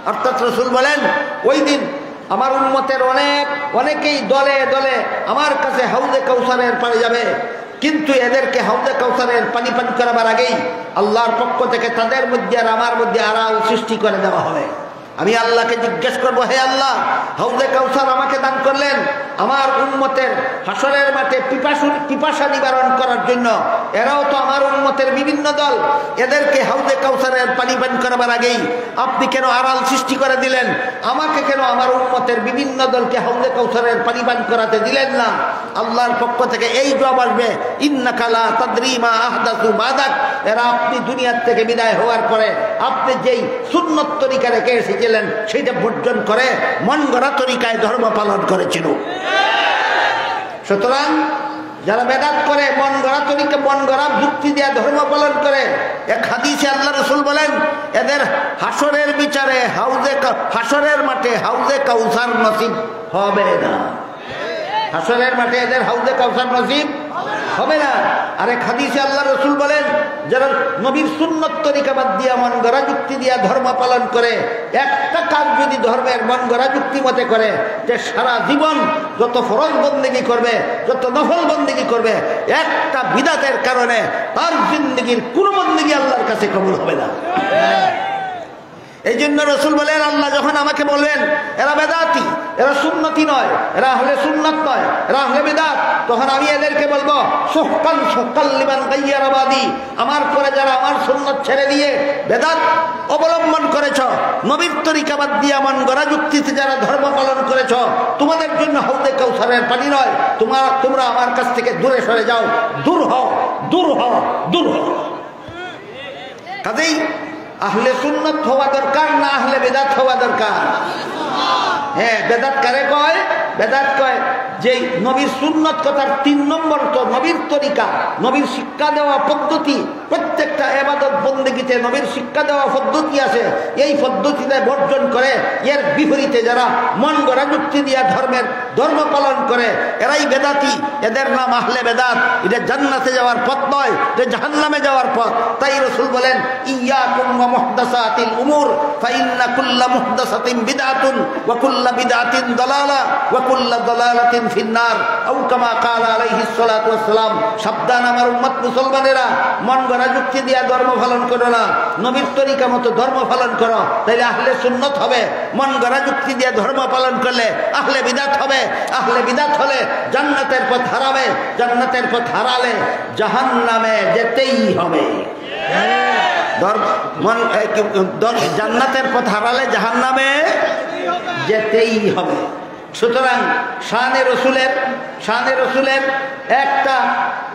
অর্থাৎ রাসূল বলেন, ওই দিন আমার উম্মতের অনেকেই দলে দলে আমার কাছে হাউজে কাউসারের পাড়ে যাবে, কিন্তু এদেরকে হাউজে কাউসারের পানি পান করাবার আগেই আল্লাহর পক্ষ থেকে তাদের মধ্যে আর আমার মধ্যে আড়াল সৃষ্টি করে দেওয়া হবে। আমি আল্লাহকে জিজ্ঞেস করবো, হে আল্লাহ, হাউজে কাউসার আমাকে দান করলেন, আমার উম্মতের হাসরের মাঠে পিপাসা নিবারণ করার জন্য। এরাও তো আমার উম্মতের বিভিন্ন দল, এদেরকে হাউজে কাউসারের পানি পান করাবার আগেই আপনি কেন আড়াল সৃষ্টি করে দিলেন? আমাকে কেন আমার উম্মতের বিভিন্ন দলকে হাউজে কাউসারের পানি পান করাতে দিলেন না? আল্লাহর পক্ষ থেকে এই জবাব আসবে, ইন্নাকা লা তাদরি মা আহদাসু বাদাক। এরা আপনি দুনিয়ার থেকে বিদায় হওয়ার পরে আপনি যেই সুন্নত তরিকা রেখে এসেছিলেন সেইটা বর্জন করে মন গড়া তরিকায় ধর্ম পালন করেছিল। সুতরাং যারা বেদাত করে, মন গড়া তরিকা, মন গড়া যুক্তি দিয়ে ধর্ম পালন করে, এক হাদিসে আল্লাহ রাসূল বলেন এদের হাসরের বিচারে হাসরের মাঠে হাউজে কাউসার নসিব হবে না। হাসরের মাঠে এদের হাউজে কাউসার নসিব হবে না। আরেক হাদিসে আল্লাহ রাসূল বলেন যারা নবীর সুন্নত তরিকা বাদ দিয়া মন গড়া যুক্তি দিয়া ধর্ম পালন করে, একটা কাজ যদি ধর্মের মন গড়া যুক্তি মতে করে, যে সারা জীবন যত ফরজ বন্দেগী করবে, যত নফল বন্দেগী করবে, একটা বিদাতের কারণে তার জিন্দগির কোনো বন্দেগী আল্লাহর কাছে কবুল হবে না। এই জন্য রাসূল বলেন, আল্লাহ যখন আমাকে বলবেন এরা বেদাতি, এরা সুন্নতি নয়, এরা আহলে সুন্নাত নয়, এরা আহলে বিদআত, তখন আমি এদেরকে বলবো সুহকান সুহকাল লিমান গায়্যারা বাদি। আমার পরে যারা আমার সুন্নাত ছেড়ে দিয়ে বেদাত অবলম্বন করেছ, নবীর তরিকা বাদ দিয়ে মন গড়া যুক্তিতে যারা ধর্ম পালন করেছ, তোমাদের জন্য হাউজে কাউসারের পানি নয়। তোমরা আমার কাছ থেকে দূরে সরে যাও, দূর হও, দূর হও, দূর হও। কাজেই আহলে সুন্নাত হওয়া দরকার না আহলে বেদাত হওয়া দরকার? হ্যাঁ, বেদাত কারে কয়? বেদাত কয় যে নবীর সুন্নত কথার 3 নম্বর তো নবীর তরিকা, নবীর শিক্ষা দেওয়া পদ্ধতি। প্রত্যেকটা ইবাদত বন্দেগীতে নবীর শিক্ষা দেওয়া পদ্ধতি আছে, এই পদ্ধতিতে বর্জন করে এর বিপরীতে যারা মন গড়া যুক্তি দিয়া ধর্ম পালন করে, এরাই বেদাতি। এদের নাম আহলে বেদাত। এটা জান্নাতে যাওয়ার পথ নয়, এটা জাহান্নামে যাওয়ার পথ। তাই রাসূল বলেন ইয়াকুম ওয়া মুহদাসাতিল উমুর ফাইন্না কুল্লা মুহদাসাতিন বিদআতুন ওয়া কুল্লা বিদআতিন দালালা ওয়া কুল্লা দালালাতিন ফিন্নার আও কামা ক্বালা আলাইহিস সালাতু ওয়াস সালাম। সাবধান আমার উম্মত মুসলমানেরা, মন গড়া যুক্তি দিয়া ধর্ম পালন করো না, নবীর তরিকা মতো ধর্ম পালন করো, তাইলে আহলে সুন্নাত হবে। মন গড়া যুক্তি দিয়ে ধর্ম পালন করলে আহলে বিদআত হবে। আহলে বিদআত হলে জান্নাতের পথ হারাবে, জান্নাতের পথ হারালে জাহান্নামে যেতেই হবে। জান্নাতের পথ হারালে জাহান্নামে যেতেই হবে। সুতরাং শানে রসুলের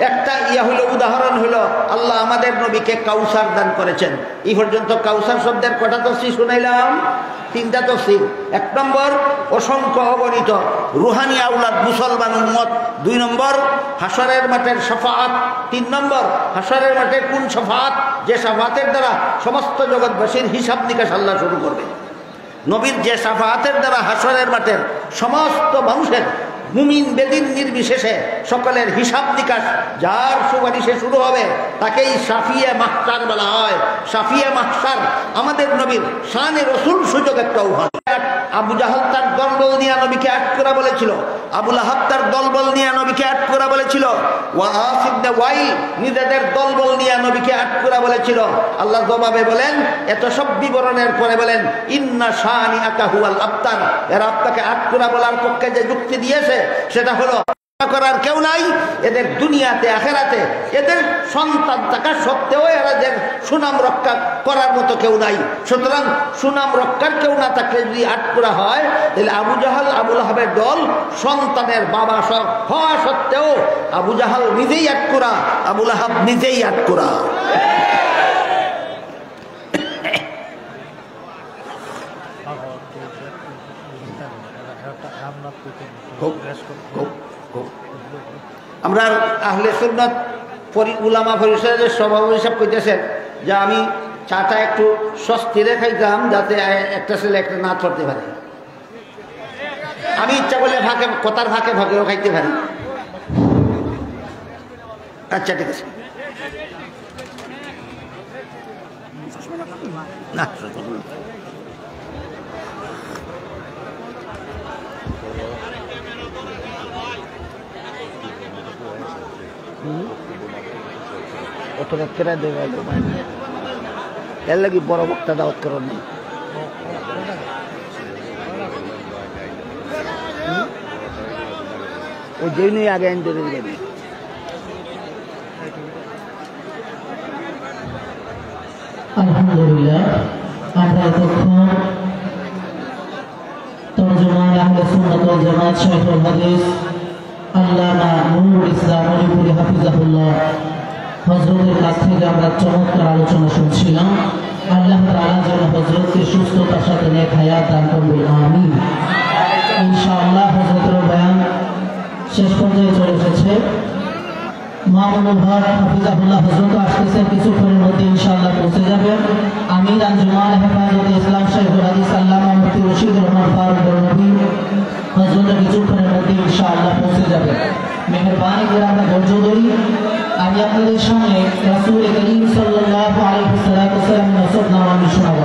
একটা হলো উদাহরণ হলো আল্লাহ আমাদের নবীকে কাউসার দান করেছেন। এই পর্যন্ত কাউসার শব্দের কটা তফসির শুনাইলাম? 3টা তফসির। 1 নম্বর অসংখ্য অগণিত রুহানি আওলাদ মুসলমান উম্মত। 2 নম্বর হাসরের মাঠের শাফাআত। 3 নম্বর হাসরের মাঠে কোন শাফাআত, যে শাফাআতের দ্বারা সমস্ত জগৎবাসীর হিসাব নিকাশ আল্লাহ শুরু করবে। নবীর যে শাফাআতের দ্বারা হাসরের মাঠের সমস্ত মানুষের মুমিন বেদিন নির্বিশেষে সকলের হিসাব নিকাশ যার সুপারিশে শুরু হবে তাকেই শাফিয়ে মাহশার বলা হয়। শাফিয়ে মাহশার আমাদের নবীর শানে রসুল সুযোগ একটাও হয়। আবু জাহল তার দলবল নিয়ে নবীকে আট করা বলেছিল, আবু লাহাব তার দলবল নিয়ে নবীকে আট করা বলেছিল, ওয়াস ইবনে ওয়াইল নিজেদের দলবল নিয়ে নবীকে আট করা বলেছিল। আল্লাহ জবাবে বলেন, এত সব বিবরণের পরে বলেন ইন্না শানিআকা হুয়াল আবতার। এরা আপনাকে আট করা বলার পক্ষে যে যুক্তি দিয়েছে সেটা হলো করার কেউ নাই এদের দুনিয়াতে আখেরাতে। এদের সন্তান থাকা সত্ত্বেও এদের সুনাম রক্ষা করার মতো কেউ নাই। সুতরাং সুনাম রক্ষার কেউ না থাকলে যদি আটকুরা হয়, তাহলে আবু জাহাল আবু লাহাবের দল সন্তানের বাবা হওয়া সত্ত্বেও আবু জাহাল নিজেই আটকুরা, আবু লাহাব নিজেই আটকুরা। আমরা আহলে সুন্নাত উলামা পরিষদের সভাপতি হিসাব করতেছেন যে আমি চাটা একটু স্বস্তিরে খাইতাম যাতে একটা ছেলে একটা না ধরতে পারে। আমি ইচ্ছা করলে ফাঁকে কথার ফাঁকেও খাইতে পারি। আচ্ছা ঠিক আছে না অতটা দেওয়া এর লাগি বড় বক্তা দাওয়াত করেন নি। ওই জন্যই আগে আনতে দেবেন। আলহামদুলিল্লাহ, আমরা এতক্ষণ তরজমান আহলে সুন্নাত ওয়াল জামাত শাইখুল হাদিস আল্লামা নুরুল ইসলাম আলিপুরি হাফিজাহুল্লাহ হযরতের কাছ থেকে আমরা চমৎকার আলোচনা শুনছিলাম। আল্লাহ তাআলা যেন হযরতকে সুস্থতার সাথে নেক হায়াত দান করুন, আমিন। ইনশাআল্লাহ হযরতের বয়ান শেষ পর্যায়ে চলে এসেছে। মামুনুল হক হাফিজাহুল্লাহ হযরত আসতেছেন কিছুক্ষণের মধ্যে ইনশাআল্লাহ পৌঁছে যাবেন। আমির আঞ্জুমান হেফাজতে ইসলাম শাইখুল হাদিস আল্লামা মুফতি রশিদ রহমান ফারুক নবী হযরত কিছুক্ষণের মধ্যে ইনশাআল্লাহ পৌঁছে যাবেন। মেহেরবানি করে আমরা ধৈর্য ধরি। আমি আপনাদের সামনে রাসূল করিম সাল্লাল্লাহু আলাইহি ওয়াসাল্লামের নসব নামাজ শোনাবো।